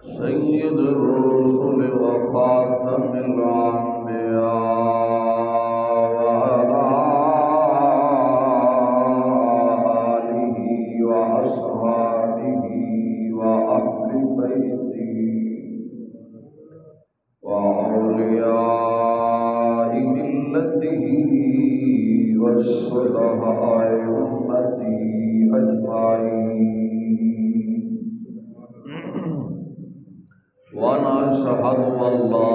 سيد الرسل وخاتم الأنبياء وعلى آله وأصحابه وأهل بيته وأولياء ملته والصلحاء أمته أجمعين ونشهد أن لا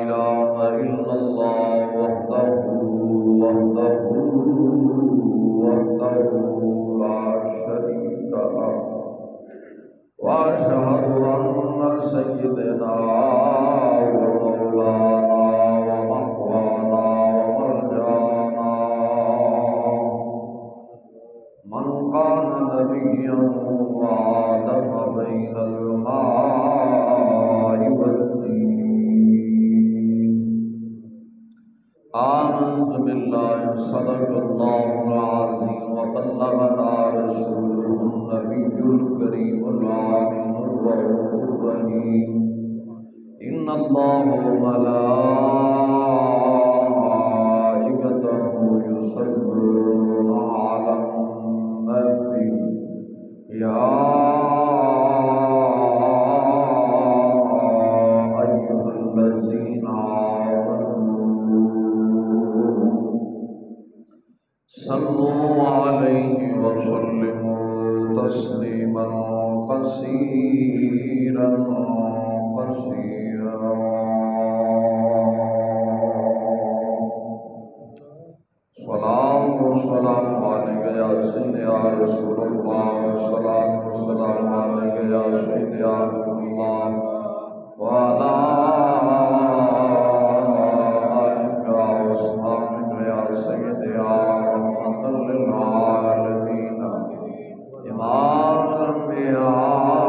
إله إلا الله وحده لا شريك له وأشهد أن سيدنا ومولانا ومقوانا ومرجانا من كان نبيا وآدم بين الماء والدين آمنت بالله صدق الله العظيم وبلغنا رسوله النبي الكريم العامل الرؤوف الرحيم إن الله وملائكته يصلون على النبي يا أيها الذين آمنوا صلوا عليه وسلموا تسليما كثيرا صلاة والسلام عليك يا سيدي يا رسول الله صلاة والسلام عليك يا سيدي يا حبيب الله وعلى آلك وأصحابك يا سيدي يا رحمة للعالمين إمام الأنبياء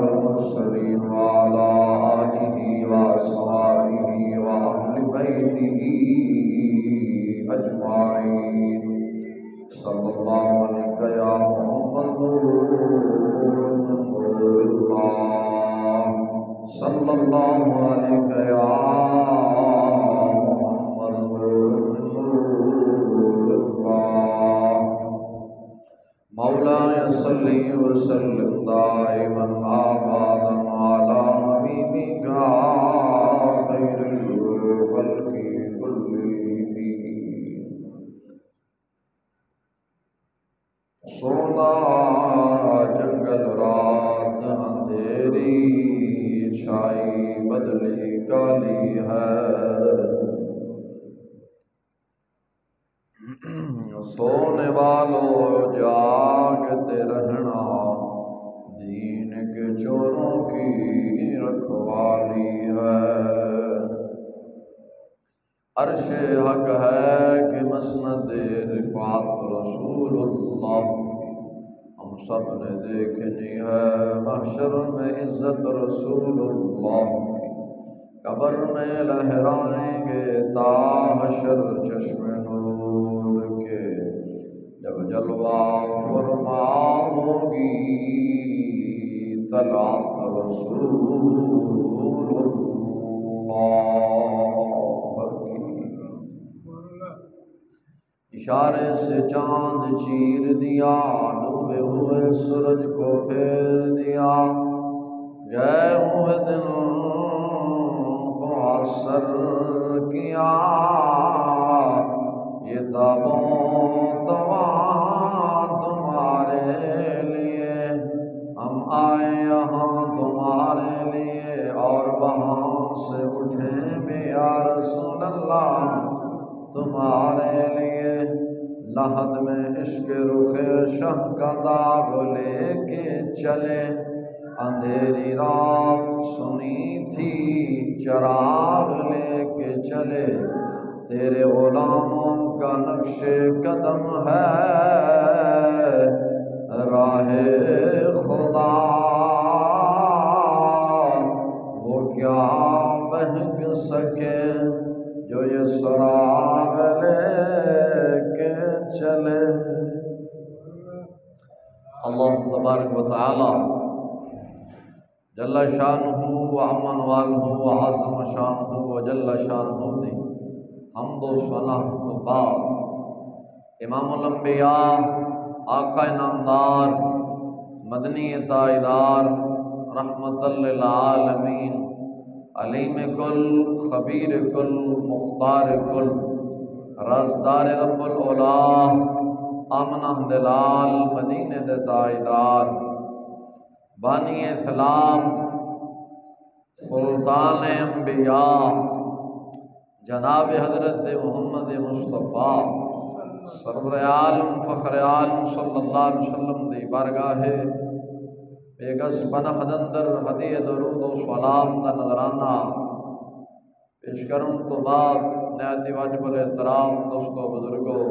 والمرسلين وعلى آله وأصحابه وأهل بيته أجمعين صلى الله عليك يا محمد نور الله صلى الله عليك يا محمد نور الله مولاي صل وسلم دائما أبدا على حبيبك خير الخلق سونا جنگل رات اندھیری چھائی بدلی کالی ہے سونے والوں جاگتے رہنا دین کے چوروں کی رکھوالی ہے عرش حق ہے کہ مسند رفعت رسول اللہ ہم سب نے دیکھنی ہے محشر میں عزت رسول اللہ قبر میں لہرائیں گے تا حشر چشم نور کے جب جلوہ فرما ہوگی طلعت رسول اللہ اشارے سے چاند چیر دیا ڈوبے ہوئے سورج کو پھیر دیا گئے ہوئے دن کو اثر کیا یہ تابوں تمام تمہارے لیے ہم آئے یہاں تمہارے لیے اور وہاں سے اٹھے بھی یا رسول اللہ تمہارے لیے لحد میں عشق رخ شہ کا داغ لے کے چلے اندھیری رات سنی تھی چراغ لے کے چلے تیرے غلاموں کا نقش قدم ہے راہ خدا وہ کیا بہک سکے جو یہ سراغ چلے اللہ تبارک و تعالی جل شانہ و امن والہ و عظم شانہ و جل شانہ دی حمد و ثنا تو بعد امام الانبیاء آقا نامدار مدنی تائیدار رحمت للعالمین علیم کل خبیر کل مختار کل رازدار رب العلا آمنہ دلال مدینہ دے تائیدار بانی اسلام سلطان انبیاء جناب حضرت محمد مصطفیٰ سرور عالم فخر عالم صلی اللہ علیہ وسلم دی بارگاہ بیگس پناہ دندر ہدی درود و سلام دا نظرانہ پیش کروں تو بعد نہایت واجب الاحترام دوستو بزرگوں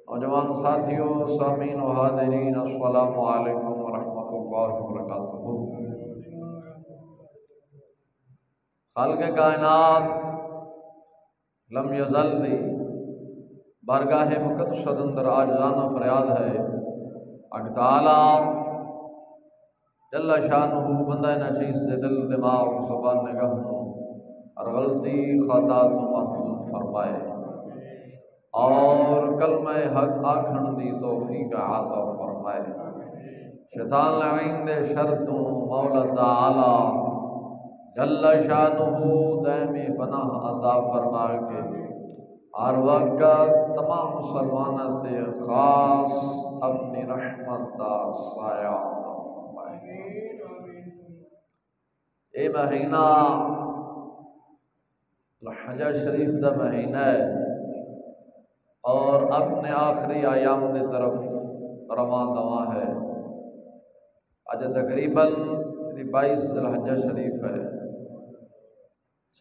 نوجوان ساتھیوں سامعین و حاضرین السلام علیکم ورحمۃ اللہ وبرکاتہ۔ خالق کائنات لم یزل دی بارگاہ مقدس اندر عاجزانہ فریاد ہے اک تعالی جل شانہ بندہ نچیز دے دل دماغ زبان نگاہ اور غلطی خطا تو محفوظ فرمائے اور کلمہ حق آکھن دی توفیق عطا فرمائے شیطان لعین دے شرطوں مولا تعالی جل شانہ دائمی پناہ عطا فرما کے ہر وقت تمام مسلمانوں تے خاص اپنی رحمت دا سایہ عطا فرمائے۔ اے مہینہ حج شریف دا مہینہ ہے اور اپنے آخری ایام کی طرف رواں دواں ہے۔ آج تقریباً 22 ذوالحجہ شریف ہے۔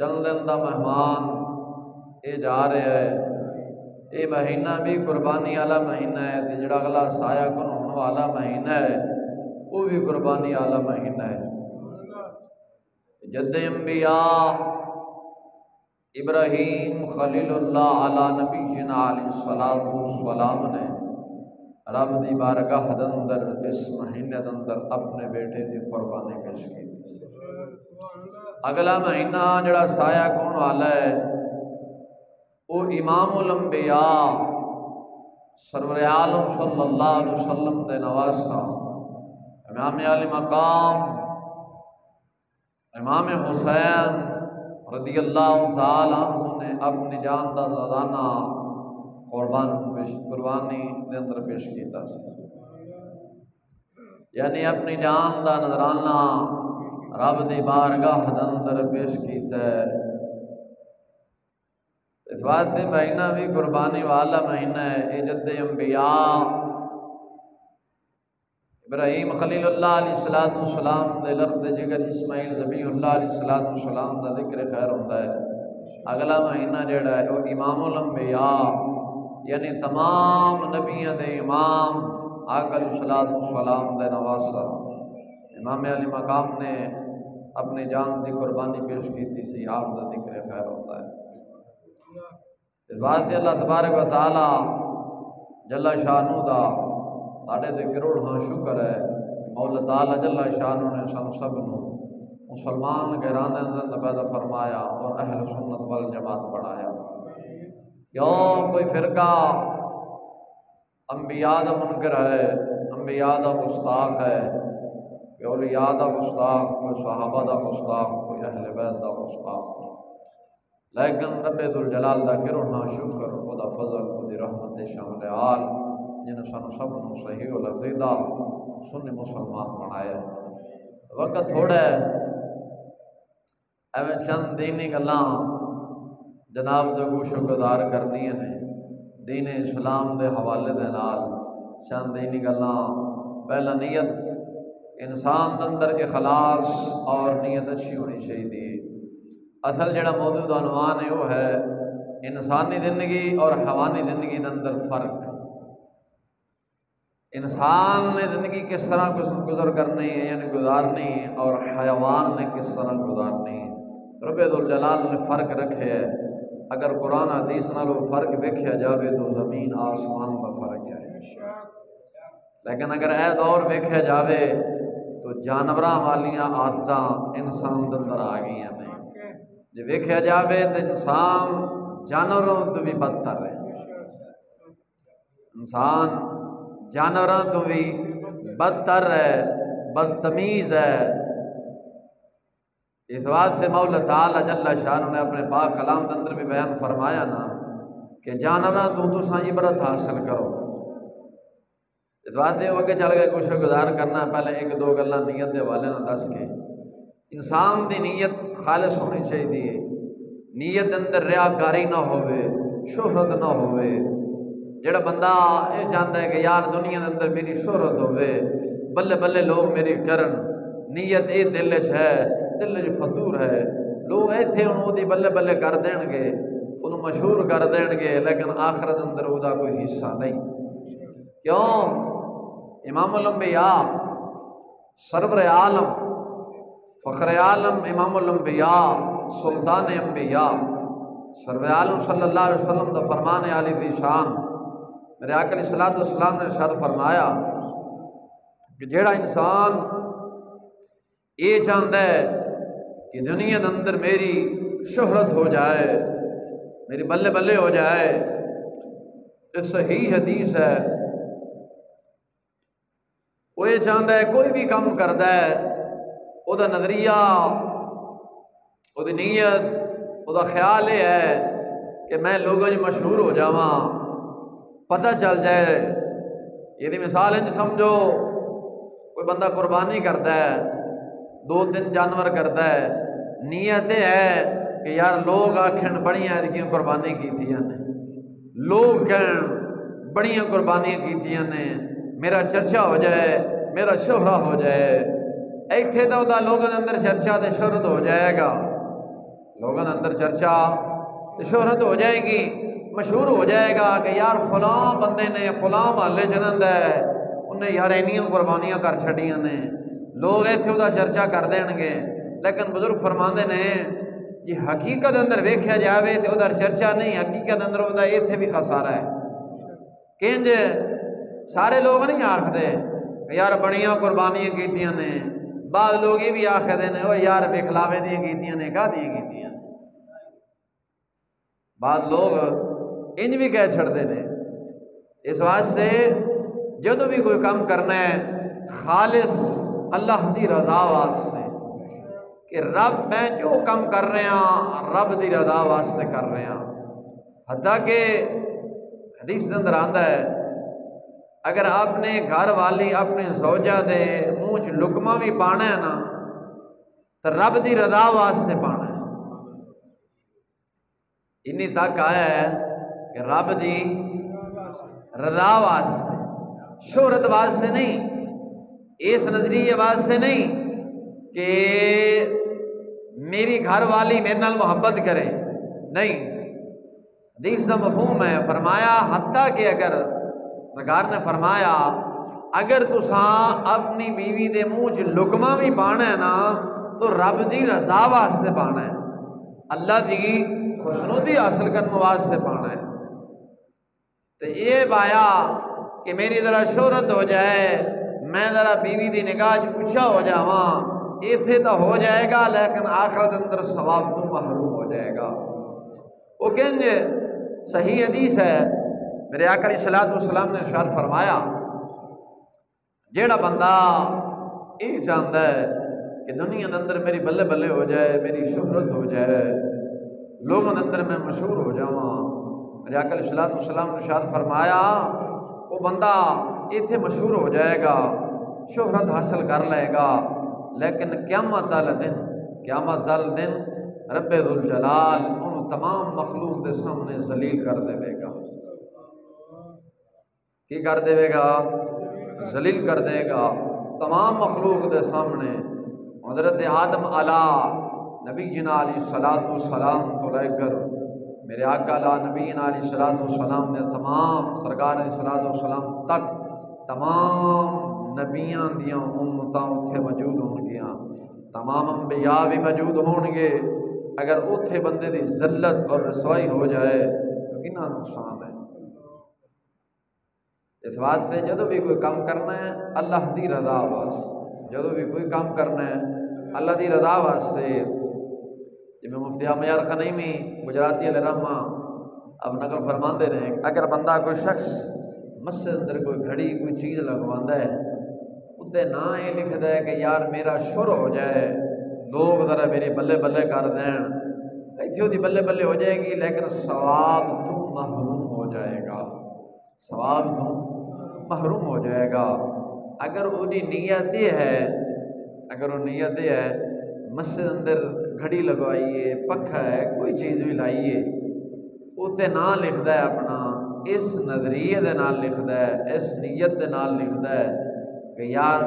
چند دن دا مہمان یہ جا رہے ہے، یہ مہینہ بھی قربانی والا مہینہ ہے تے جڑا اگلا سایہ کن ہونے والا مہینہ ہے وہ بھی قربانی والا مہینہ ہے۔ جد انبیاء ابراہیم خلیل اللہ علی نبینا علیہ الصلوۃ والسلام نے رب دی بارگاہ اندر اس مہینے اندر اپنے بیٹے دی قربانی پیش کی تھی۔ اگلا مہینہ جڑا سایہ کون والا ہے وہ امام الانبیاء سرور عالم صلی اللہ علیہ وسلم دے نواسا امام علی مقام امام حسین رضی اللہ تعالیٰ عنہ نے اپنی جان دا نذرانہ قربانی دے اندر پیش کیتا سی، یعنی اپنی جان دا نذرانہ رب دی بارگاہ دے اندر پیش کیتا ہے۔ اس واسطے مہینہ بھی قربانی والا مہینہ ہے۔ اے جد انبیاء ابراہیم خلیل اللہ علیہ السلام دے لخت جگر اسماعیل ذبیح اللہ علیہ السلام دا ذکر خیر ہوتا ہے۔ اگلا مہینہ جڑا ہے وہ امام الانبیاء یعنی تمام نبیوں دے امام آقا علیہ السلام دے نواسا امام علی مقام نے اپنی جان دی قربانی پیش کی تھی سی، آپ دا ذکر خیر ہوتا ہے۔ اس بات سے اللہ تبارک و تعالی جل شانہ دا ساڑھے دے کروڑ شکر ہے مولا تعالی جل شانہ نے سن سب نو مسلمان گھرانے اندر پیدا فرمایا اور اہل سنت والجماعت بڑھایا۔ کیوں کوئی فرقہ انبیاء دا منکر ہے، انبیاء دا گستاخ ہے، کوئی اولیاء دا گستاخ، کوئی صحابہ دا گستاخ، کوئی اہل بیت دا گستاخ، لیکن رب ذوالجلال دا کروڑ شکر خدا فضل خدا رحمت شامل آل جن سن سب نو صحیح العقیدہ سنی مسلمان بنایا۔ وقت تھوڑا ہے ایویں چند دینی گلاں جناب دے گوش گزار کرنی نے دین اسلام دے حوالے دے نال چند دینی گلاں۔ پہلا نیت انسان دے اندر اخلاص اور نیت اچھی ہونی چاہیے۔ اصل جڑا موضوع دا عنوان ہے وہ ہے انسانی زندگی اور حیوانی زندگی دے اندر فرق۔ انسان نے زندگی کس طرح گزر کرنی ہے یعنی گزارنی ہے اور حیوان نے کس طرح گزارنی ہے۔ رب ذوالجلال نے فرق رکھے ہے اگر قرآن حدیث نالوں فرق ویکھیا جاوے تو زمین آسمان کا فرق ہے، لیکن اگر اے دور ویکھیا جاوے تو جانوراں والیاں عادتاں انسان دے اندر آ گئی ہیں۔ جے ویکھیا جاوے تو انسان جانوراں تو بھی بدتر ہے، انسان جانوراں تو بھی بدتر ہے، بدتمیز ہے۔ اس بات سے مولا تعالی جل شانہ نے اپنے پاک کلام کے اندر بھی بیان فرمایا نا کہ جانوراں تو تساں عبرت حاصل کرو۔ اس بات سے اگے چل کے کچھ گزار کرنا، پہلے ایک دو گلاں نیت دے حوالے نال دس کے انسان دی نیت خالص ہونی چاہیے، نیت اندر ریاکاری نہ ہوئے، شہرت نہ ہوئے۔ جڑا بندہ یہ چاہتا ہے کہ یار دنیا کے اندر میری شہرت ہوئے، بلے بلے لوگ میری کرن، نیت یہ دل چ ہے، دل چ فطور ہے، لوگ ایتھے انہوں دی بلے بلے کر دین گے، انہوں مشہور کر دین گے، لیکن آخرت اندر وہ دا کوئی حصہ نہیں۔ کیوں؟ امام الانبیاء سرور عالم فخر عالم امام الانبیاء سلطان انبیاء سرور عالم صلی اللہ علیہ وسلم دا فرمان عالی ذی شان میرے آقا علیہ الصلوۃ والسلام نے ارشاد فرمایا کہ جیڑا انسان یہ چاہتا ہے کہ دنیا کے اندر میری شہرت ہو جائے، میری بلے بلے ہو جائے، یہ صحیح حدیث ہے، وہ یہ چاہتا ہے کوئی بھی کام کرتا ہے وہ دا نظریہ، وہ دی نیت، وہ دا خیال یہ ہے کہ میں لوگوں میں مشہور ہو جاواں، پتہ چل جائے۔ یہ دی مثال انج سمجھو کوئی بندہ قربانی کرتا ہے، 2-3 جانور کرتا ہے، نیت یہ ہے کہ یار لوگ آکھن بڑیاں ایدکیاں قربانی کیتیاں نے، لوگ کہن بڑیاں قربانیاں کیتیاں نے، میرا چرچا ہو جائے، میرا شہرہ ہو جائے۔ ایتھے تو دا لوگوں کے اندر چرچا تے شہرت ہو جائے گا، لوگوں کے اندر چرچا تے شہرت ہو جائے گی، مشہور ہو جائے گا کہ یار فلاں بندے نے فلاں محلے جنند ہے انہیں یار اینیاں قربانیاں کر چھڑیاں نے، لوگ ایتھے دا چرچا کر دین گے۔ لیکن بزرگ فرماندے نے یہ حقیقت اندر ویکھیا جاوے تے ادھر چرچا نہیں، حقیقت اندر ادا ایتھے بھی خسارہ ہے۔ کنج سارے لوگ نہیں آکھدے کہ یار بڑیاں قربانیاں کیتیاں نے، بعض لوگ یہ بھی آکھدے نے او یار بکھلاوے دیاں کیتیاں نے، کا دیاں کیتیاں نے، بعض لوگ انج بھی کہہ چھڑتے نے۔ اس واسطے جدو بھی کوئی کام کرنا ہے خالص اللہ دی رضا واسطے، کہ رب میں جو کام کر رہے ہیں رب دی رضا واسطے کر رہے ہیں۔ حتیٰ کہ حدیث کے اندر آتا ہے اگر اپنے گھر والی اپنے زوجہ دے منہ چ لقمہ بھی پانا ہے نا تو رب دی رضا واسطے پانا ہے۔ انی تک آیا ہے کہ رب دی رضا واسطے، شہرت واسطے نہیں، اس نظریے واسطے نہیں کہ میری گھر والی میرے نال محبت کرے، نہیں۔ حدیث کا مفہوم ہے، فرمایا حتیٰ کہ اگر سرکار نے فرمایا اگر تساں اپنی بیوی دے منہ چ لقمہ بھی پانا ہے نا تو رب دی رضا واسطے پانا ہے، اللہ دی خوشنودی حاصل کرنے واسطے پانا ہے۔ تو یہ بایا کہ میری ذرا شہرت ہو جائے، میں ذرا بیوی دی نگاہ اونچا ہو جاواں، ایتھے تو ہو جائے گا لیکن آخرت اندر ثواب تو محروم ہو جائے گا۔ وہ کہیں گے صحیح حدیث ہے، میرے آقا علیہ الصلوۃ والسلام نے ارشاد فرمایا جیڑا بندہ یہ چاہتا ہے کہ دنیا کے اندر میری بلے بلے ہو جائے، میری شہرت ہو جائے، لوگوں کے اندر میں مشہور ہو جاواں، میرے آقا علیہ الصلوۃ والسلام نے ارشاد فرمایا وہ بندہ ایتھے مشہور ہو جائے گا، شہرت حاصل کر لے گا، لیکن قیامت والے دن رب ذوالجلال انہوں تمام مخلوق دے سامنے ذلیل کر دے گا۔ کی کر دے گا؟ ذلیل کر دے گا تمام مخلوق دے سامنے۔ حضرت آدم علیہ نبی جنا علیہ السلام تو لے کر میرے آقا علیہ نبی علیہ السلام نے تمام سرکار علیہ السلام تک تمام نبیاں دیاں امتاں اتھے موجود ہون گیاں، تمام انبیاء بھی موجود ہون گے، اگر اتنے بندے دی ذلت اور رسوائی ہو جائے تو کتنا نقصان ہے۔ اس واسطے جدو بھی کوئی کام کرنا ہے اللہ دی رضا واسطے، جدو بھی کوئی کام کرنا ہے اللہ دی رضا واسطے۔ جب مفتی امیار خنیمی گجراتی علیہ رحمہ اب نقل فرماندے نے، اگر بندہ کوئی شخص مسجد اندر کوئی گھڑی کوئی چیز لگواندہ ہے، اسے نہ یہ لکھتا ہے کہ یار میرا شروع ہو جائے، لوگ ذرا میری بلے بلے کر دین، ایتھیوں دی بلے بلے ہو جائے گی لیکن ثواب تو محروم ہو جائے گا، ثواب تو محروم ہو جائے گا۔ اگر وہی نیت یہ ہے، اگر وہ نیت یہ ہے مسجد اندر گھڑی لگوائیے، پکھا ہے، کوئی چیز بھی لائیے، اتنے نہ لکھتا ہے اپنا اس نظریے دے نال لکھتا ہے، اس نیت دے نال لکھتا ہے کہ یار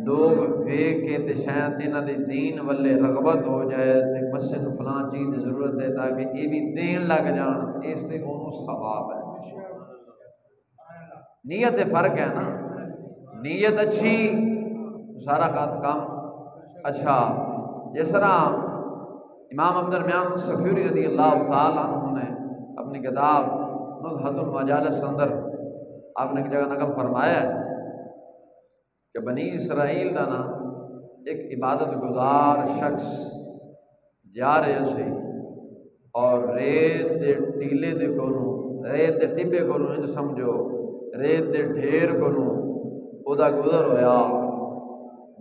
لوگ ویکھ کے تے شاید انہاں دے دین والے رغبت ہو جائے تے مسجد نوں فلاں چیز دی ضرورت ہے تاکہ یہ بھی دین لگ جان، اس سے انہوں ثواب ہے۔ نیت دے فرق ہے نا، نیت اچھی سارا کام اچھا۔ جس طرح امام عبد الرحمن صفوری رضی اللہ تعالیٰ عنہ نے اپنی کتاب نزہۃ المجالس اندر آپ نے ایک جگہ نقل فرمایا ہے کہ بنی اسرائیل دا نا ایک عبادت گزار شخص جا رہے سی اور ریت دے ٹیلے دے کولوں، ریت دے ٹبے کولوں، انج سمجھو ریت دے ڈھیر کولوں او دا گزر ہویا،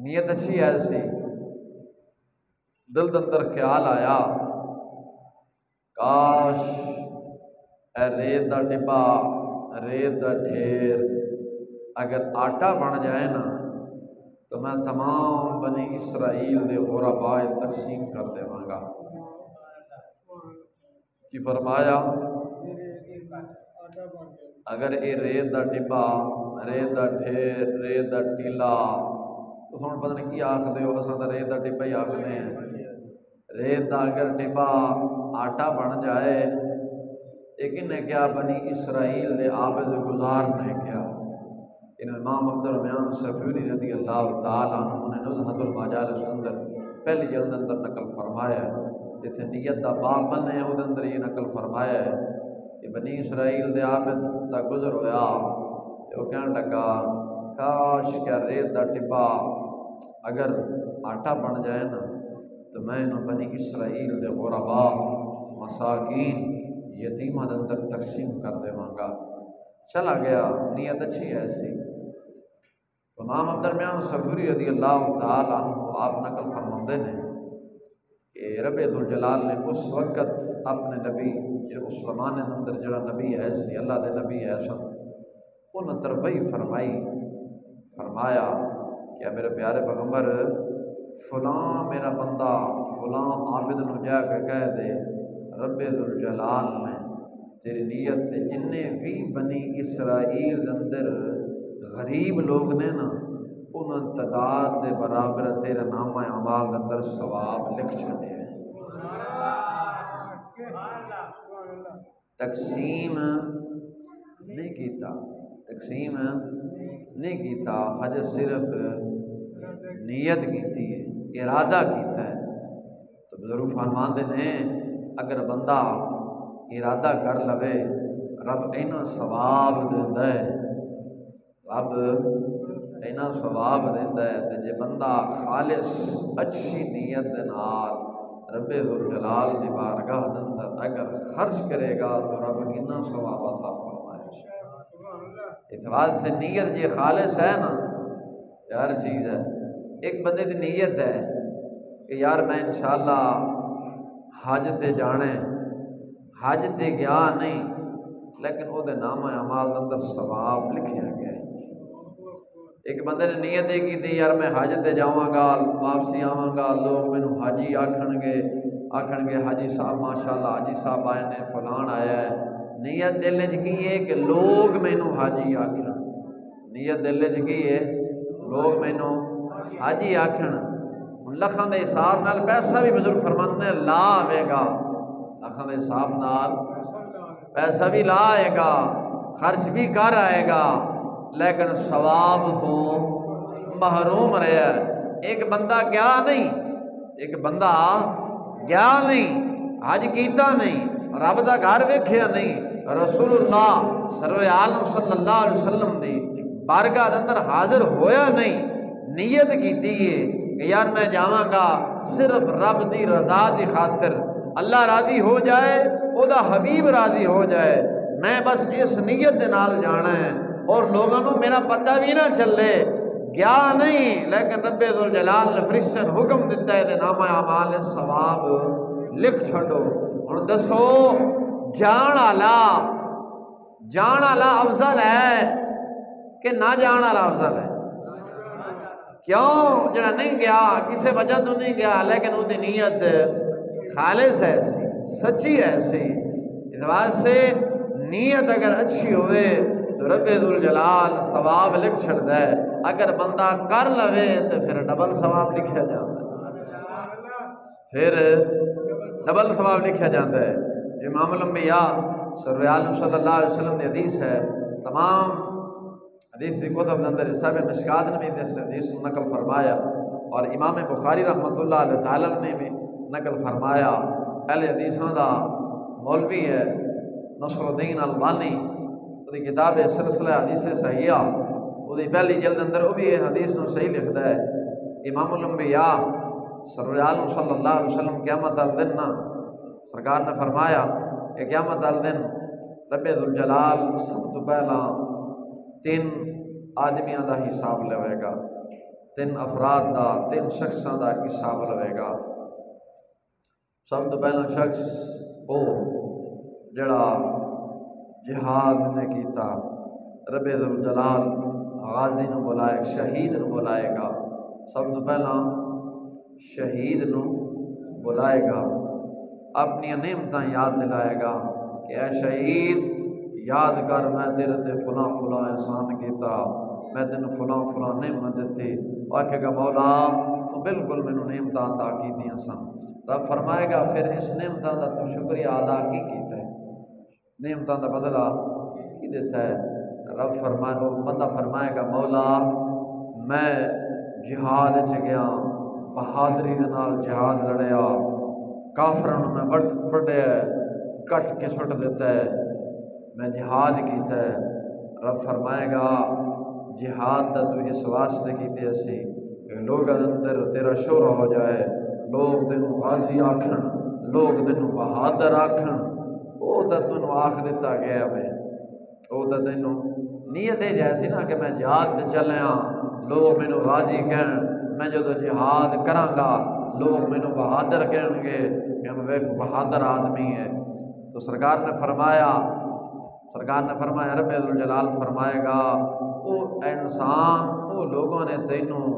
نیت اچھی ایسی، دل دے اندر خیال آیا کاش اے ریت دا ٹبا، ریت دا ڈھیر اگر آٹا بن جائے نا تو میں تمام بنی اسرائیل دے غرباء تقسیم کر دیواں گا۔ کی فرمایا اگر یہ ریت دا ٹبا، ریت دا ڈھیر، ریت دا ٹیلا، تو سن پتہ نہیں کی آکھدے ہو، اساں تا ریت دا ٹبا ہی آکھنے ہیں۔ ریت دا اگر ٹبا آٹا بن جائے، لیکن نے کیا بنی اسرائیل دے عابد گزار نے کیا، ان امام عبد الرحمن صفوری رضی اللہ تعالیٰ عنہ نے نزہۃ المجالس اندر پہلی جلد اندر نقل فرمایا ہے، جتنے نیت دا باب بنے ہیں وہ اندر یہ نقل فرمایا ہے کہ بنی اسرائیل دے عابد دا گزر ہویا، وہ کہنے لگا کاش کیا ریت دا ٹبا اگر آٹا بن جائے نا تو میں انہوں بنی اسرائیل دے غرباء مساکین یتیمہ دے اندر تقسیم کر دیواں گا۔ چلا گیا، نیت اچھی ہے ایسی۔ تو امام عبد الرحمن صفوری رضی اللہ تعالیٰ عنہ آپ نقل فرماندے نے کہ رب ذوالجلال نے اس وقت اپنے نبی اس زمانے اندر جڑا نبی ہے سی، اللہ دے نبی ہے سن، انہوں تربیت فرمائی، فرمایا کہ میرے پیارے پیغمبر فلاں میرا بندہ فلاں عابد نو جا کے کہہ دے رب ذوالجلال نے تیری نیت تے جننے بھی بنی اسرائیل دے اندر غریب لوگ نے نا انہاں تعداد دے برابر تیرے نامہ اعمال دے اندر ثواب لکھ چھڑے ہیں۔ تقسیم نہیں کیتا، تقسیم نہیں کیتا، حج صرف نیت کیتی ہے، ارادہ کیتا ہے۔ تو بزرگ فرماندے نے اگر بندہ ارادہ کر لوے رب اینا ثواب دیندا ہے، رب اینا ثواب دیندا ہے۔ تے جے بندہ خالص اچھی نیت دے نال رب ذوالجلال دی بارگاہ دے اندر اگر خرچ کرے گا تو رب کتنا ثواب عطا فرمائے۔ اس واسطے نیت جے خالص ہے نا یار چیز ہے۔ ایک بندے دی نیت ہے کہ یار میں انشاءاللہ حج تے جانے، حج تے گیا نہیں لیکن وہ دے نامہ اعمال دے اندر ثواب لکھیا گیا ہے۔ ایک بندے نے نیت کی تھی یار میں حج تے جاواں گا، واپسی آواں گا، لوگ مینوں حاجی آکھن گے حاجی صاحب ماشاءاللہ حاجی صاحب آئے نے، فلان آیا ہے۔ نیت دل وچ کی ہے کہ لوگ مینوں حاجی آکھن، نیت دل وچ کی ہے لوگ مینوں حاجی آکھن۔ لکھاں دے حساب نال پیسہ بھی بزرگ فرماندے لا آئے گا، لکھاں دے حساب نال پیسہ بھی لا آئے گا، خرچ بھی کر آئے گا، لیکن ثواب تو محروم رہے ہے۔ ایک بندہ کیا نہیں، ایک بندہ گیا نہیں، حج کیتا نہیں، رب دا گھر ویکھیا نہیں، رسول اللہ سرور عالم صلی اللہ علیہ وسلم دی بارگاہ دے اندر حاضر ہویا نہیں، نیت کیتی ہے کہ یار میں جاواں گا صرف رب دی رضا دی خاطر، اللہ راضی ہو جائے، او دا حبیب راضی ہو جائے، میں بس اس نیت دے نال جانا ہے، اور لوگوں کو میرا پتہ بھی نہ چلے، گیا نہیں، لیکن رب ذوالجلال نے فرشتے نے حکم دیتا ہے کہ نامہ اعمال ثواب لکھ چھڑو۔ اور دسو جان والا افضل ہے کہ نہ جان والا افضل ہے؟ کیوں؟ جڑا نہیں گیا کسی وجہ تو نہیں گیا، لیکن وہ نیت خالص ہے سی، سچی ہے سی، اس واسطے نیت اگر اچھی ہوئے تو رب ذوالجلال ثواب لکھ چھڑتا ہے، اگر بندہ کر لوے تو پھر ڈبل ثواب لکھا جاتا ہے، امام الانبیاء سرور عالم صلی اللہ علیہ وسلم کی حدیث ہے، تمام حدیث کی کتب اندر صاحب مشکات نے بھی حدیث نقل فرمایا، اور امام بخاری رحمۃ اللہ علیہ تعالی نے بھی نقل فرمایا، اہل حدیثوں دا مولوی ہے نصر الدین البانی، وہ کتاب سلسلہ حدیث صحیحہ، وہ پہلی جلد اندر وہ بھی حدیث کو صحیح لکھتا ہے، امام الانبیاء سرور عالم صلی اللہ علیہ وسلم قیامت الدن سرکار نے فرمایا کہ قیامت الدن رب ذوالجلال سب تو پہلا 3 آدمیاں دا حساب لوے گا، 3 افراد دا، 3 شخصاں دا حساب لوے گا۔ سب تو پہلا شخص وہ جڑا جہاد نے کیتا، رب ذوالجلال غازی نو بلائے، شہید نو بلائے گا، سب تو پہلا شہید نو بلائے گا، اپنی نعمتاں یاد دلائے گا کہ اے شہید یاد کر میں تیرے تے فلاں فلاں احسان کیتا، میں تینوں فلاں فلاں نعمت دیتی، آکھے گا مولا تو بالکل مینوں نعمتاں عطا کیتیاں سن، رب فرمائے گا پھر اس نعمتاں دا تو شکریہ ادا کی کیتا ہے، نعمتاں دا بدلہ کی دیتا ہے؟ رب فرمائے، بندہ فرمائے گا مولا میں جہاد چ گیا، بہادری دے نال جہاد لڑیا، کافراں نوں میں بڑھیا کٹ کے سٹ دیتا ہے، میں جہاد کیتا ہے، رب فرمائے گا جہاد دا تو اس واسطے کیتے اسی کہ لوگ اندر تیرا شہرہ ہو جائے، لوگ تینوں غازی آکھن، لوگ تینوں بہادر آکھن، وہ تو تینوں آکھ دیتا گیا میں، وہ تو تینوں نیت جیسی نا کہ میں جہاد تے چلیا، لوگ مینوں غازی کہن، میں جو جہاد کراں گا لوگ مینوں بہادر کہن گے کہ وہ ایک بہادر آدمی ہے۔ تو سرکار نے فرمایا رب ذوالجلال فرمائے گا او انسان، او لوگوں نے تینوں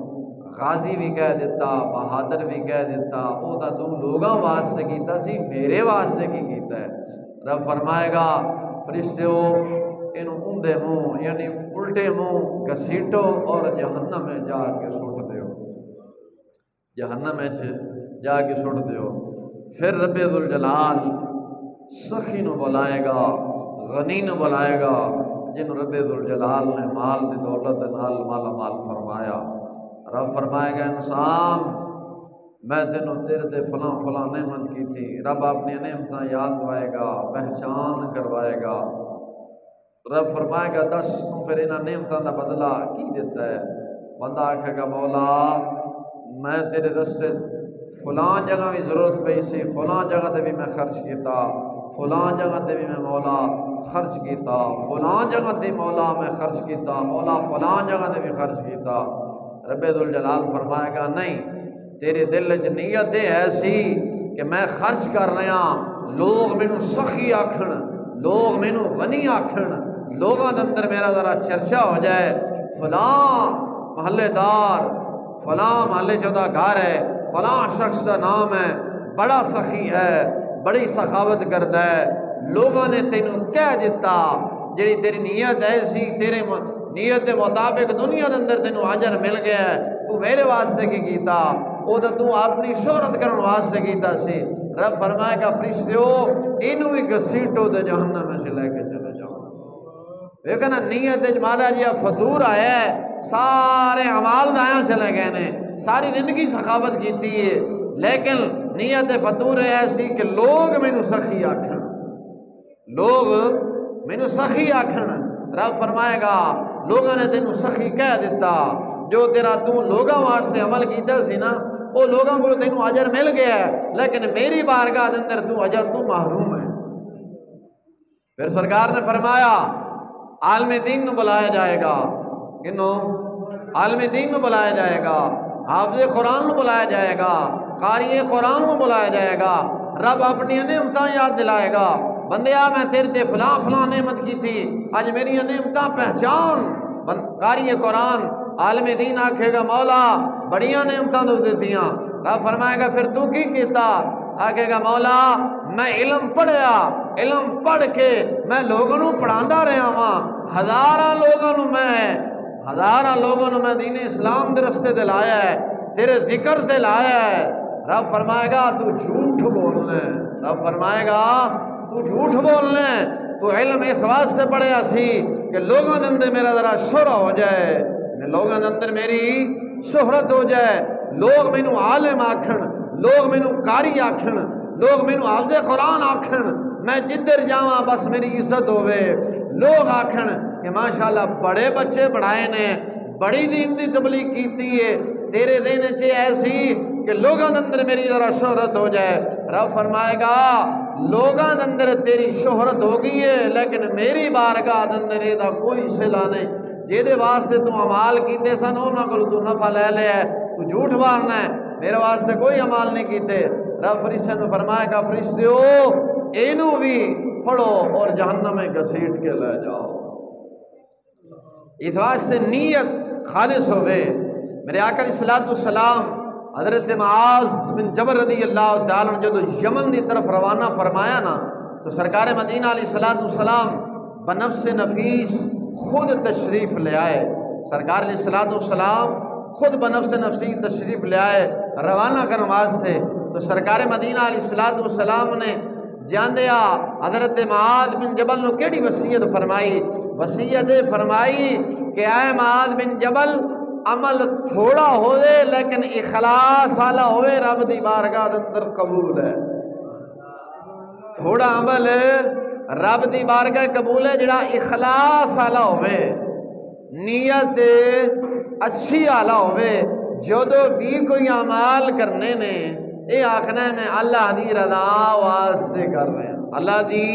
غازی بھی کہہ دیتا، بہادر بھی کہہ دیتا، او تا تو لوگاں واسطے کیتا سی، میرے واسطے کی کیتا ہے؟ رب فرمائے گا فرشتو انہوں اوندے منہ یعنی الٹے منہ گھسیٹو اور جہنم میں جا کے سٹ دیو، جہنم میں جا کے سٹ دیو۔ پھر رب ذوالجلال سخی نو بلائے گا، غنی نو بلائے گا، جن رب ذوالجلال نے مال دی دولت نال مالا مال فرمایا، رب فرمائے گا انسان میں تینوں تیرے تے فلاں فلاں نعمت کی تھی، رب اپنی نعمتاں یاد دلائے گا، پہچان کروائے گا، رب فرمائے گا دس تو پھر انہاں نعمتاں دا بدلہ کی دیتا ہے؟ بندہ آکھے گا مولا میں تیرے رستے فلاں جگہ بھی ضرورت پئی سی، فلاں جگہ تے بھی میں خرچ کیتا، فلاں جگہ تے بھی میں مولا خرچ کیتا، فلاں جگہ تے مولا میں خرچ کیتا، مولا فلاں جگہ تے بھی خرچ کیتا۔ رب ذوالجلال فرمائے گا نہیں، تیرے دل وچ نیت ایسی کہ میں خرچ کر رہا، لوگ مینوں سخی آکھن، لوگ مینوں غنی آکھن، لوگوں کے اندر میرا ذرا چرچا ہو جائے، فلاں محلے دار فلاں محلے چودہ گھر ہے، فلاں شخص کا نام ہے، بڑا سخی ہے، بڑی سخاوت کرتا ہے، لوگوں نے تینوں کہہ دیتا، جڑی تیری نیت ایسی، تیرے نیت کے مطابق دنیا کے اندر تینوں اجر مل گیا ہے، تو میرے واسطے کی کیتا، وہ تو اپنی شہرت کرنے واسطے کیتا سی۔ رب فرمائے گا فرشتو اینوں بھی گھسیٹو تے جہنم میں سے لے کے چلے جاؤ۔ لیکن نیت مالا جی فطور آیا ہے، سارے اعمال دایاں چلے گئے نے، ساری زندگی سخاوت کیتی ہے، لیکن نیت فطور ایسی کہ لوگ مینوں سخی آکھن، لوگ مینوں سخی آکھن۔ رب فرمائے گا لوگوں نے تینوں سخی کہہ دیتا، جو تیرا تو لوگوں واسطے عمل کیتا سی نا وہ لوگوں کو تینوں اجر مل گیا ہے، لیکن میری بارگاہ دے اندر تو اجر تو محروم ہے۔ پھر سرکار نے فرمایا عالم دین نو بلایا جائے گا، کنوں؟ عالم دین نو بلایا جائے گا، حافظ قرآن نو بلایا جائے گا، قاری قرآن نو بلایا جائے گا۔ رب اپنی نعمتاں یاد دلائے گا، بندیا میں تیرے تے فلاں فلاں نعمت کی تھی، اج میری نعمتاں پہچان۔ قاری قرآن عالم دین آکھے گا مولا بڑیاں نعمتاں تو دیتیاں۔ رب فرمائے گا پھر تو کی کیتا؟ آکھے گا مولا میں علم پڑھیا، علم پڑھ کے میں لوگوں نو پڑھاندا رہا ہاں، ہزاراں لوگوں نو میں دین اسلام دے رستے تے لایا ہے، تیرے ذکر تے لایا ہے۔ رب فرمائے گا تو جھوٹ بولنا ہے، رب فرمائے گا تو جھوٹ بولنا ہے، تو علم اس واسطے پڑھیا سی کہ لوگوں کے اندر میرا ذرا شہرہ ہو جائے، لوگوں کے اندر میری شہرت ہو جائے، لوگ مینوں عالم آکھن، لوگ مینوں قاری آکھن، لوگ مینوں حافظ قرآن آکھن، میں جدھر جاواں بس میری عزت ہوئے، لوگ آکھن کہ ماشاءاللہ بڑے بچے پڑھائے نے، بڑی دین دی تبلیغ کیتی ہے، تیرے دین چے ایسی کہ لوگوں کے اندر میری ذرا شہرت ہو جائے۔ رب فرمائے گا لوگوں کے اندر تیری شہرت ہو گئی ہے، لیکن میری بارگاہ کے اندر یہ کوئی صلہ نہیں، جیدے واسطے تو عمال کیتے سن انہاں کو تو نفع لے لیا ہے، تو جھوٹ مارنا ہے، میرے واسطے کوئی عمال نہیں کیتے۔ رب فرشتے نے فرمائے گا فرشتیو اینو بھی پڑھو اور جہنم میں گھسیٹ کے لے جاؤ۔ اس واسطے نیت خالص ہوئے۔ میرے آقا علیہ الصلوۃ والسلام حضرت معاذ بن جبل رضی اللہ تعالیٰ عنہ جو یمن کی طرف روانہ فرمایا نا، تو سرکار مدینہ علیہ الصلوۃ والسلام بنفس نفیس خود تشریف لے آئے، سرکار علیہ الصلوۃ والسلام خود بنفس نفسی تشریف لے آئے روانہ کرنے واسطے۔ تو سرکار مدینہ علیہ الصلوۃ والسلام نے جاندیا حضرت معاذ بن جبل نو کیڑی وصیت فرمائی؟ وصیت فرمائی کہ اے معاذ بن جبل عمل تھوڑا ہوئے لیکن اخلاص والا ہوئے، رب دی بارگاہ دے اندر قبول ہے۔ تھوڑا عمل رب دی بارگاہ قبول ہے جڑا اخلاص والا ہوئے، نیت اچھی والا ہوئے، جدو بھی کوئی اعمال کرنے نے یہ آخنا ہے میں اللہ دی رضا واسطے کر رہے ہیں، اللہ دی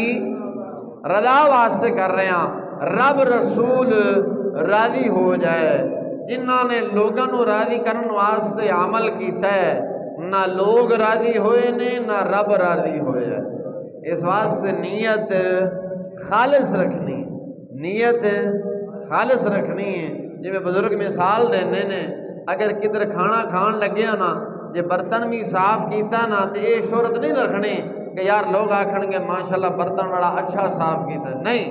رضا واسطے کر رہے ہیں، رب رسول راضی ہو جائے۔ جنہاں نے لوگوں نو راضی کرن واسطے عمل کیتا ہے، نہ لوگ راضی ہوئے نے نہ رب راضی ہوئے ہے۔ اس واسطے نیت خالص رکھنی، نیت خالص رکھنی ہے۔ جی میں بزرگ مثال دینے نے، اگر کدھر کھانا کھان لگیا نا جے برتن بھی صاف کیتا نا تو یہ شہرت نہیں رکھنی کہ یار لوگ آکھن گے ماشاءاللہ برتن بڑا اچھا صاف کیتا، نہیں،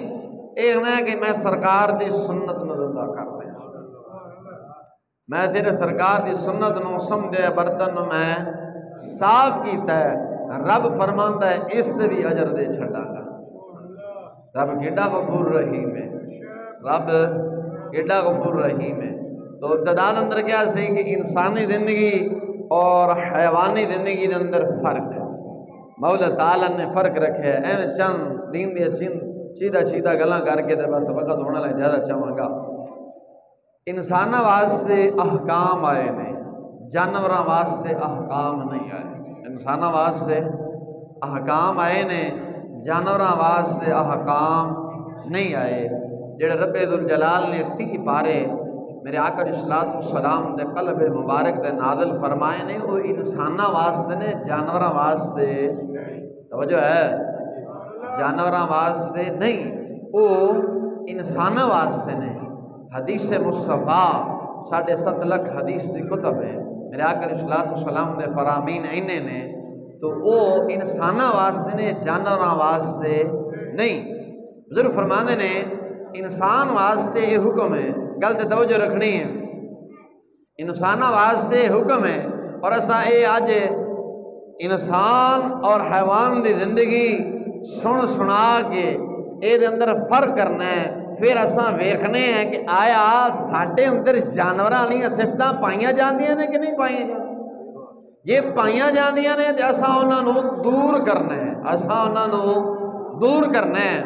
یہ ہے کہ میں سرکار دی سنت نو زندہ کر رہا ہوں، میں تیرے سرکار دی سنت نو سمجھے برتن نو میں صاف کیتا ہے۔ رب فرماندا ہے اس تے بھی اجر دے چھڈا گا۔ رب کیڈا غفور رحیم ہے، رب کیڈا غفور رحیم ہے۔ تو ابتداء اندر کیا سی کہ انسانی زندگی اور حیوانی زندگی دے اندر فرق مولا تعالیٰ نے فرق رکھے ہے۔ ایویں چند دین دی چیدہ گلاں کر کے تے بس وقت ہونا لے زیادہ چاہواں گا۔ انساناں واسطے احکام آئے نے، جانوراں واسطے احکام نہیں آئے۔ انساناں واسطے احکام آئے نے، جانوراں واسطے احکام نہیں آئے۔ جڑے رب ذوالجلال نے 30 پارے میرے آقا علیہ الصلوۃ والسلام دے قلب مبارک دے نازل فرمائے نے، وہ انساناں واسطے نے، جانوراں واسطے، توجہ ہے، جانوراں واسطے نہیں، وہ انساناں واسطے نے۔ حدیث مصطفیٰ 7.5 لاکھ حدیث دی کتب ہے، میرے آقا علیہ الصلوۃ والسلام دے فرامین اینے نے، تو وہ انساناں واسطے نے، جانوراں واسطے نہیں۔ بزرگ فرمانے نے انسان واسطے یہ حکم ہے، گل تے توجہ رکھنی ہے، انساناں واسطے حکم ہے، اور ایسا اے آج انسان اور حیوان دی زندگی سنا کے اے دے اندر فرق کرنا ہے، پھر اساں ویکھنے ہیں کہ آیا ساڈے اندر جانوراں والیاں صفتاں پائیاں جاندیاں نے کہ نہیں پائیاں جاندیاں۔ یہ پائیاں جاندیاں نے تے اساں انہاں نو دور کرنا ہے، اساں انہاں نو دور کرنا ہے۔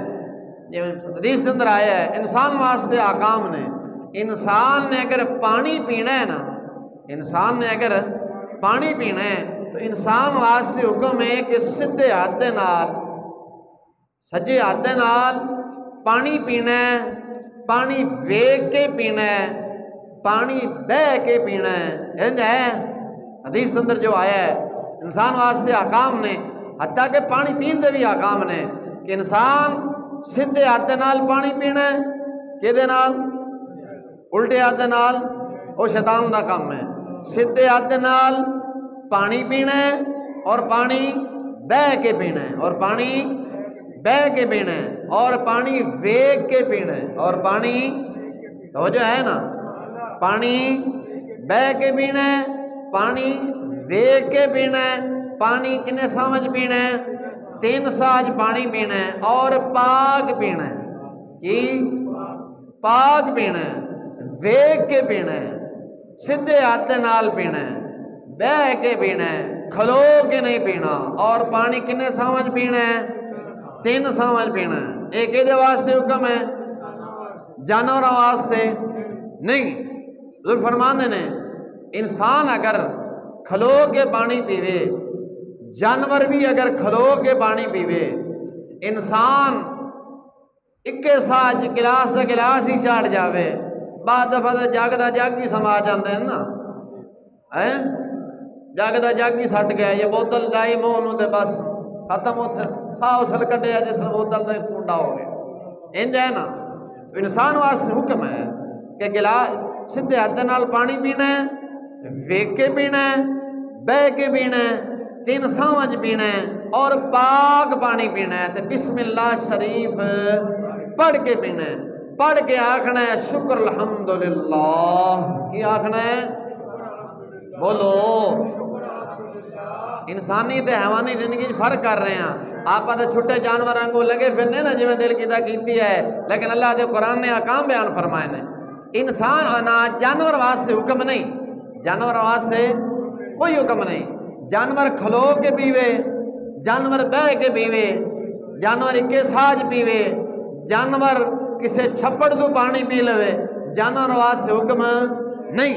جو حدیث اندر آیا ہے انسان واسطے احکام نے، انسان نے اگر پانی پینا ہے نا، انسان نے اگر پانی پینا ہے تو انسان واسطے حکم ہے کہ سدھے ہاتھ دے نال، سجے ہاتھ دے نال پانی پینا ہے، پانی ویگ کے پینا ہے، پانی بہ کے پینا ہے۔ انج ہے حدیث اندر جو آیا ہے انسان واسطے احکام نے، حتیٰ کہ پانی پین دے بھی احکام نے کہ انسان سدھے ہاتھ دے نال پانی پینا ہے، کہ دے نال؟ الٹے ہاتھ دے نال، وہ شیطان دا کام ہے۔ سدھے ہاتھ دے نال پانی پینا ہے اور پانی بہ کے پینا ہے، اور پانی بہ کے پینا ہے، اور پانی ویگ کے پینا ہے، اور پانی تو جو ہے نا پانی بہ کے پینا ہے، پانی ویگ کے پینا ہے۔ پانی کنے سمجھ پینا ہے؟ 3 ساج پانی پینا ہے، اور پاک پینا ہے، کی پاک پینا ہے، ویگ کے پینا ہے، سدھے ہاتھ نال پینا ہے، بہ کے پینا ہے، کھلو کے نہیں پینا، اور پانی کنے سمجھ پینا ہے؟ 3 سمجھ پینا ہے۔ ایک ایدے واسطے حکم ہے، جانور واسطے نہیں۔ حضور فرماندے نے انسان اگر کھلو کے پانی پیوے، جانور بھی اگر کھلو کے پانی پیوے، انسان اکے ساتھ گلاس دا گلاس ہی چاڑ جاوے، بعد دفعہ دا جگ دا جگ ہی سما جاندے ہیں نا، جگ دا جگ ہی سٹ گیا، یہ بوتل لائی منہ نو تے بس ختم ہوتا ہے، سا اسل کٹیا جس نے بوتل دا کنڈا ہو گیا۔ انج ہے نا، تو انسان واسطے حکم ہے کہ گلاس سدھے ہاتھ نال پانی پینا ہے، ویگ کے پینا ہے، بہ کے پینا ہے، 3 سمجھ پینا ہے، اور پاک پانی پینا ہے، تے بسم اللہ شریف پڑھ کے پینا ہے۔ پڑھ کے آکھنا ہے شکر الحمدللہ، کی آکھنا ہے؟ بولو۔ انسانی تے حیوانی زندگی فرق کر رہے ہیں، آپ تے چھوٹے جانور آنگو لگے پھرنے نا جویں دل کیتا کیتی ہے، لیکن اللہ دے قرآن نے احکام بیان فرمائے نے۔ انسان جانور واسطے حکم نہیں، جانور واسطے کوئی حکم نہیں۔ جانور کھلو کے پیوے، جانور بہ کے پیوے، جانور اکے ساج پیوے، جانور کسے چھپڑ دو پانی پی لوے، جانور واسطے حکم نہیں۔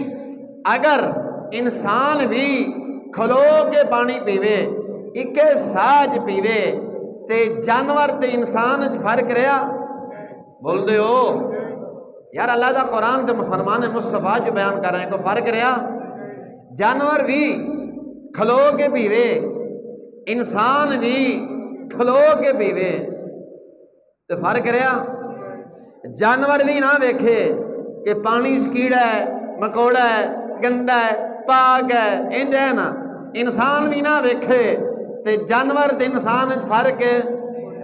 اگر انسان بھی کھلو کے پانی پیوے، اکے ساج پیوے، تے جانور تے انسان فرق رہا؟ بول دے ہو یار، اللہ دا قرآن تے فرمان مصطفیٰ جو بیان کر رہے ہیں، کو فرق رہا؟ جانور بھی کھلو کے پیوے، انسان بھی کھلو کے پیوے، تو فرق رہا؟ جانور بھی نہ ویکھے کہ پانی کیڑا ہے، مکوڑا ہے، گندا ہے، پاک ہے، انج ہے نا۔ انسان بھی نہ ویکھے تے جانور تے انسان فرق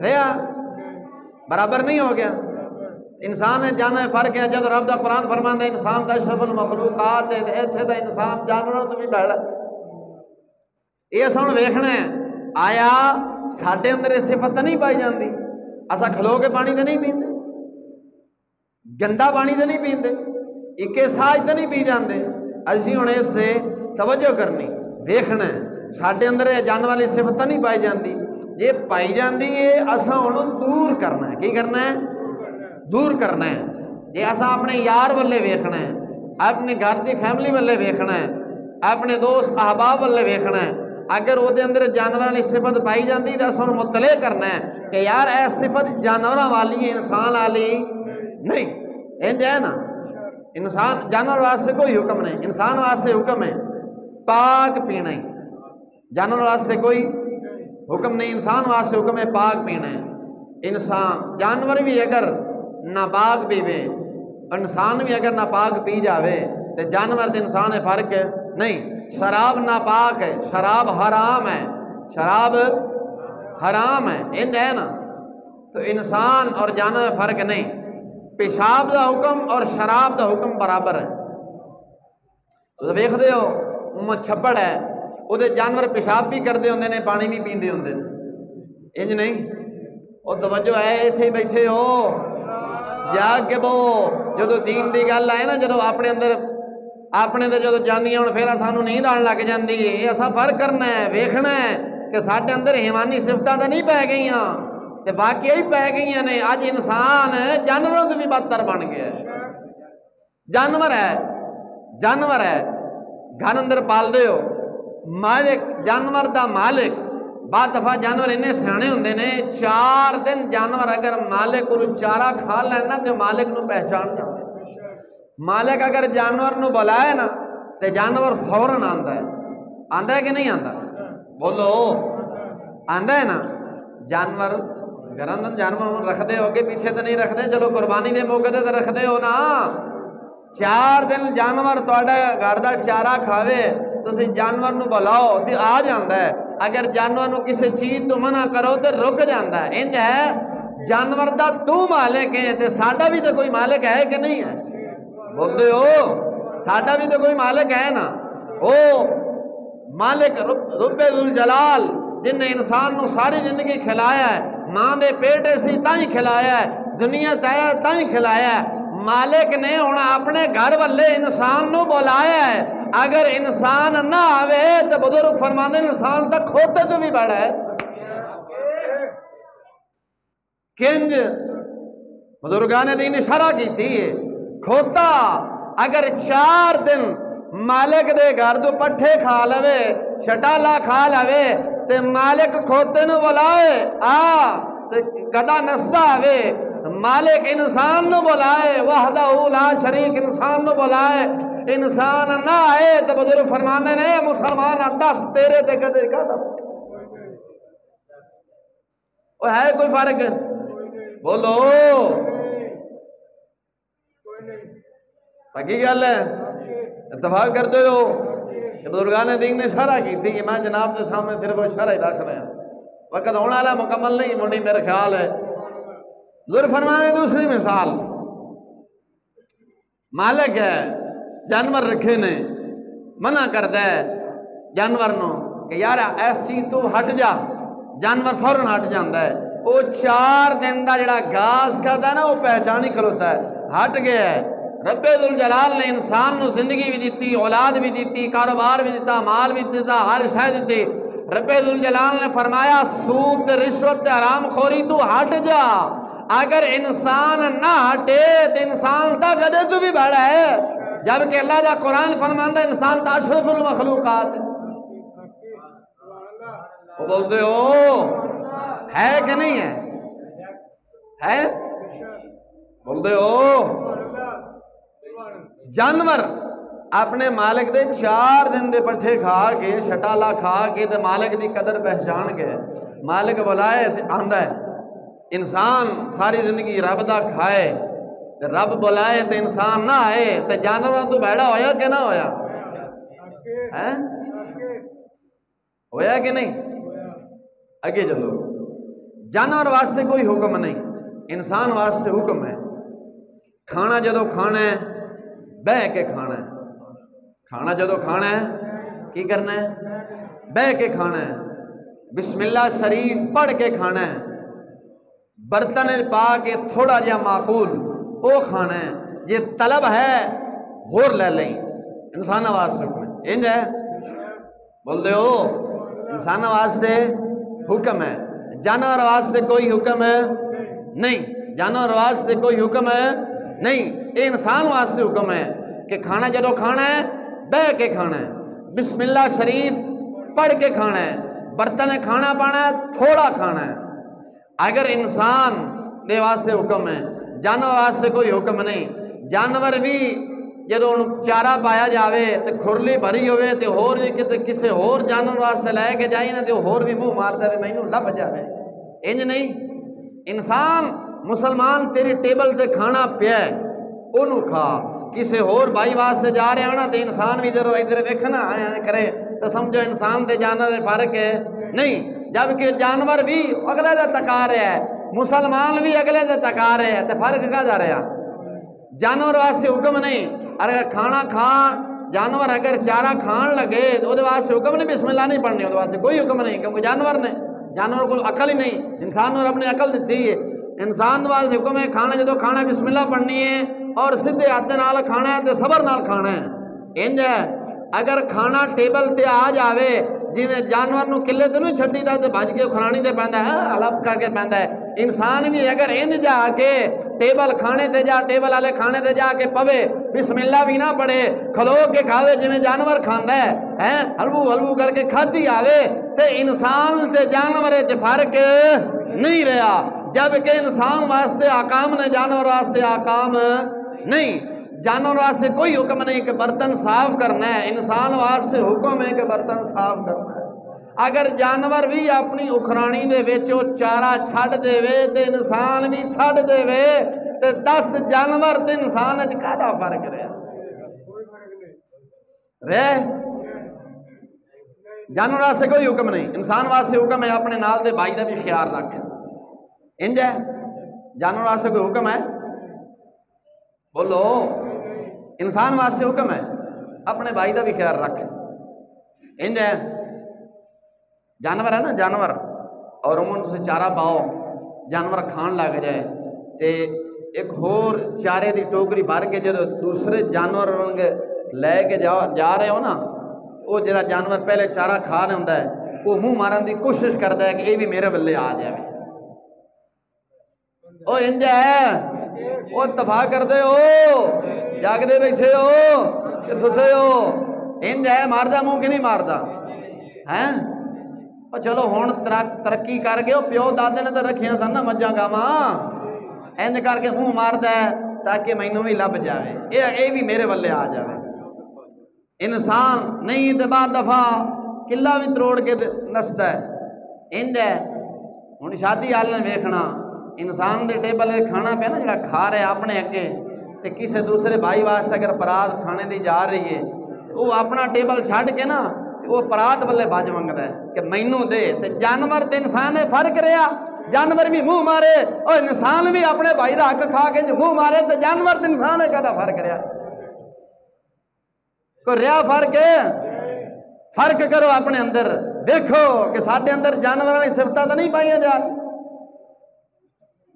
رہا؟ برابر نہیں ہو گیا۔ انسان جانور فرق ہے، جب رب دا قرآن فرماندا ہے انسان دا اشرف المخلوقات ہے، ایتھے دا انسان جانوروں تو بھی بہڑا۔ یہ اساں ہن ویکھنا ہے آیا ساڈے اندر یہ صفت تو نہیں پائی جاندی؟ اساں کھلو کے پانی تے نہیں پیندے، گندا پانی تے نہیں پیندے، اکے ساج تے نہیں پی جاندے۔ اسی ہن اس سے توجہ کرنی، ویکھنا ہے ساڈے اندر یہ جانور والی صفت نہیں پائی جاندی، یہ پائی جاندی ہے اساں ہن دور کرنا ہے۔ کی کرنا ہے؟ دور کرنا ہے۔ یہ اساں اپنے یار والے ویکھنا ہے، اپنے گھر دی فیملی والے ویکھنا ہے، اپنے دوست احباب والے ویکھنا ہے۔ اگر وہ دے اندر جانور والی صفت پائی جاندی تو اساں مطلع کرنا ہے کہ یار اے صفت جانوراں والی ہے، انسان والی نہیں۔ انج ہے نا، انسان جانور واسطے کوئی حکم نہیں، انسان واسطے حکم ہے پاک پینا ہی، جانور واسطے کوئی حکم نہیں، انسان واسطے حکم ہے پاک پینا ہے۔ انسان جانور بھی اگر ناپاک پیوے، انسان بھی اگر ناپاک پی جاوے تو جانور تے انسان ہے فرق نہیں۔ شراب ناپاک ہے، شراب حرام ہے، شراب حرام ہے، انج ہے نا۔ تو انسان اور جانور فرق نہیں۔ پیشاب دا حکم اور شراب دا حکم برابر ہے۔ تو ویکھ دے ہو چھپڑ ہے، وہ جانور پیشاب بھی کرتے ہوندے نے، پانی بھی پیندے ہوندے نے، انج نہیں۔ اور توجہ ہے ایتھے ہی بیٹھے ہو، جاگ کے بو، جدو دین دی گل آئے نا، جدو اپنے اندر اپنے تو جدو جانیاں ہوں پھر سانو نیند آن لگ جاندی ہے. یہ اصا فرق کرنا ہے، ویکھنا ہے کہ ساڈے اندر حیوانی صفتاں تو نہیں پی گئیاں تے واقعی پی گئیاں نے. اج انسان جانوروں تو بھی بدتر بن گیا ہے. جانور ہے، جانور ہے، گھر اندر پال دے ہو، مالک جانور دا مالک بعد دفعہ جانور انہیں سیانے ہوندے نے 4 دن جانور اگر مالک کو چارہ کھا لینا تو مالک نو پہچان جاندے. مالک اگر جانور نو بلائے نا تو جانور فوراً آندا ہے کہ نہیں آندا؟ بولو آندا ہے نا. جانور گھر اندر جانور رکھ دے ہو کے پیچھے تو نہیں رکھ دے، چلو قربانی دے موقع تے رکھ دے ہو نا. 4 دن جانور تہاڈا گھر دا چارہ کھاوے تسی جانور نو بلاؤ تے آ جاندا ہے. اگر جانور نو کسی چیز تو منع کرو تے رک جاندا ہے. انج ہے جانور دا تو مالک ہے تے ساڈا بھی تو کوئی مالک ہے کہ نہیں ہے؟ بولتے ہو ساڈا بھی تو کوئی مالک ہے نا. او مالک رب ذوالجلال جن نے انسان نو ساری زندگی کھلایا ہے، ماں دے پیٹے سی تائیں کھلایا ہے، دنیا تایا تائیں کھلایا ہے. مالک نے ہن اپنے گھر والے انسان نو بلایا ہے. اگر انسان نہ آوے تو بزرگ فرماندے انسان تک کھوتے تو بھی بڑا ہے. کنج بزرگان دین اشارہ کیتی ہے کھوتا اگر 4 دن مالک دے گھر تو پٹھے کھا لوے شٹالا کھا لوے تے مالک کھوتے نو بلائے تے گدا نسدا آوے. مالک انسان نو بلائے وحدہ لا شریک انسان نو بلائے انسان نہ آئے تو بزرگ فرمانے نے مسلمان 10 تیرے تے گدے کا دا وہ ہے کوئی فرق؟ بولو پکی گل ہے. اتفاق کرتے ہو کہ بزرگان دین نے اشارہ کی تھی کہ میں جناب کے سامنے صرف اشارہ ہی رکھ رہا ہوں، وقت ہونے والا مکمل نہیں منی میرے خیال ہے. بزرگ فرمانے دوسری مثال مالک ہے جانور رکھے نے منع کرتا ہے جانور نو کہ یار ایس چیز تو ہٹ جا، جانور فوراً ہٹ جاتا ہے. وہ 4 دن دا جڑا گاس کھاتا ہے نا وہ پہچان ہی کھلوتا ہے ہٹ گیا ہے. رب ذوالجلال نے انسان نو زندگی بھی دیتی، اولاد بھی دیتی، کاروبار بھی دیتا، مال بھی دیتا، ہر شے دیتی. رب ذوالجلال نے فرمایا سود رشوت حرام خوری تو ہٹ جا. اگر انسان نہ ہٹے تو انسان تا گدے تو بھی بڑا ہے، جبکہ اللہ دا قرآن فرماندا انسان تا اشرف المخلوقات. وہ بولتے ہو ہے کہ نہیں ہے؟ بولتے ہو جانور اپنے مالک دے 4 دن دے پٹھے کھا کے شٹالا کھا کے تے مالک دی قدر پہچان گئے. مالک بلائے تے آندا ہے. انسان ساری زندگی رب دا کھائے رب بلائے تے انسان نہ آئے تے جانور تو بھڑا ہویا کہ نہ ہویا؟ ہویا کہ نہیں؟ اگے چلو. جانور واسطے کوئی حکم نہیں، انسان واسطے حکم ہے. کھانا جدو کھانا ہے بہ کے کھانا ہے. کھانا جدو کھانا ہے کی کرنا ہے؟ بہ کے کھانا ہے. بسم اللہ شریف پڑھ کے کھانا ہے. برتن پا کے تھوڑا جہا معقول وہ کھانا ہے. یہ طلب ہے اور لے لیں. انسان واسطے حکم ہے. انج ہے بول دے ہو انسان واسطے حکم ہے. جانور واسطے کوئی حکم ہے نہیں. جانور واسطے کوئی حکم ہے نہیں. یہ انسان واسطے حکم ہے کہ کھانا جدو کھانا ہے بہ کے کھانا ہے. بسم اللہ شریف پڑھ کے کھانا ہے. برتن کھانا پانا ہے تھوڑا کھانا ہے. اگر انسان دے واسطے حکم ہے جانور واسطے کوئی حکم نہیں. جانور بھی جدو چارہ پایا جاوے تو کھرلی بھری ہوئے تو ہور بھی کسی ہور جانور واسطے لے کے جائی نا تو ہور بھی منہ مار دے مینوں لب جاوے. انج نہیں. انسان مسلمان تیری ٹیبل تے کھانا پیا ہے انہوں کھا. کسی ہور بھائی واسطے جا رہے ہونا تو انسان بھی جدو ادھر ویکھنا کرے تو سمجھو انسان تے جانور فرق ہے نہیں. جبکہ جانور بھی اگلے دے تکا رہا ہے، مسلمان بھی اگلے دے تکا رہے ہیں، تو فرق کا جا رہا؟ جانور واسطے حکم نہیں. اگر کھانا کھان جانور اگر چارہ کھان لگے تو وہ واسطے حکم نہیں بسم اللہ نہیں پڑھنی. وہ واسطے کوئی حکم نہیں کیونکہ جانور نے جانور کو عقل ہی نہیں. انسان نے رب نے عقل دیتی ہے. انسان واسطے حکم ہے کھانا جدو کھانا بسم اللہ پڑھنی ہے اور سیدھے ہاتھ نال کھانا ہے تو صبر نال کھانا ہے. انج ہے اگر کھانا ٹیبل تے آ جاوے جویں جانور نو کلے تے نہیں چھڈی دا تے بھج کے کھانی تے پیندا ہے ہلپ کر کے پیندا ہے انسان بھی اگر انج جا کے ٹیبل کھانے تے جا ٹیبل والے کھانے تے جا کے پوے بسم اللہ بھی نہ پڑھے کھلو کے کھاوے جویں جانور کھاندا ہے ہلو ہلو کر کے کھادی آوے تے انسان تے جانور وچ فرق نہیں رہا جبکہ انسان واسطے آکام نے جانور واسطے آکام نہیں جانور واسطے کوئی حکم نہیں کہ برتن صاف کرنا ہے انسان واسطے حکم ہے کہ برتن صاف کرنا ہے اگر جانور بھی اپنی اکھرانی دے وچوں چارہ چھڈ دے وے تے انسان بھی چھڈ دے وے تے 10 جانور تے انسان وچ کہدا فرق رہ جانور واسطے کوئی حکم نہیں انسان واسطے حکم ہے اپنے نال دے بھائی دا بھی خیال رکھ انج ہے جانور واسطے کوئی حکم ہے بولو انسان واسطے حکم ہے اپنے بھائی دا بھی خیال رکھ انج ہے جانور ہے نا جانور اور عموماً تسی چارہ پاؤ جانور کھان لگ جائے تے ایک ہور چارے دی ٹوکری بھر کے جدو دوسرے جانور لے کے جا رہے ہو نا وہ جڑا جانور پہلے چارہ کھا رہا ہوندا ہے وہ منہ مارن دی کوشش کرتا ہے کہ یہ بھی میرے بلے آ جائے او انج ہے او تفا کرتے ہو جاگدے بیٹھے ہو کہ ستے ہو انج ہے ماردا منہ کہ نہیں ماردا ہیں چلو ہن ترقی کر گئے پیو دادے نے تو رکھیاں سن نا مجھاں گاواں انج کر کے منہ ماردا ہے تاکہ مینوں بھی لب جائے یہ بھی میرے بلے آ جائے انسان نہیں تے بعد دفعہ قلعہ بھی تروڑ کے نسدا ہے انج ہے ہن شادی حال نے ویکھنا انسان دے ٹیبل تے کھانا پیا نا جڑا کھا رہا اپنے اگے تے کسے دوسرے بھائی واسطے اگر پرات کھانے دی جا رہی ہے وہ اپنا ٹیبل چھڈ کے نا وہ پرات بلے بج منگدا ہے کہ مینوں دے تے جانور تے انسان ہے فرق رہا جانور بھی منہ مارے اور انسان بھی اپنے بھائی دا حق کھا کے جو منہ مارے تے جانور تے انسان ہے کدا فرق رہا کوئی رہا فرق ہے فرق کرو اپنے اندر دیکھو کہ ساڈے اندر جانور والی صفتاں تو نہیں پائیاں جان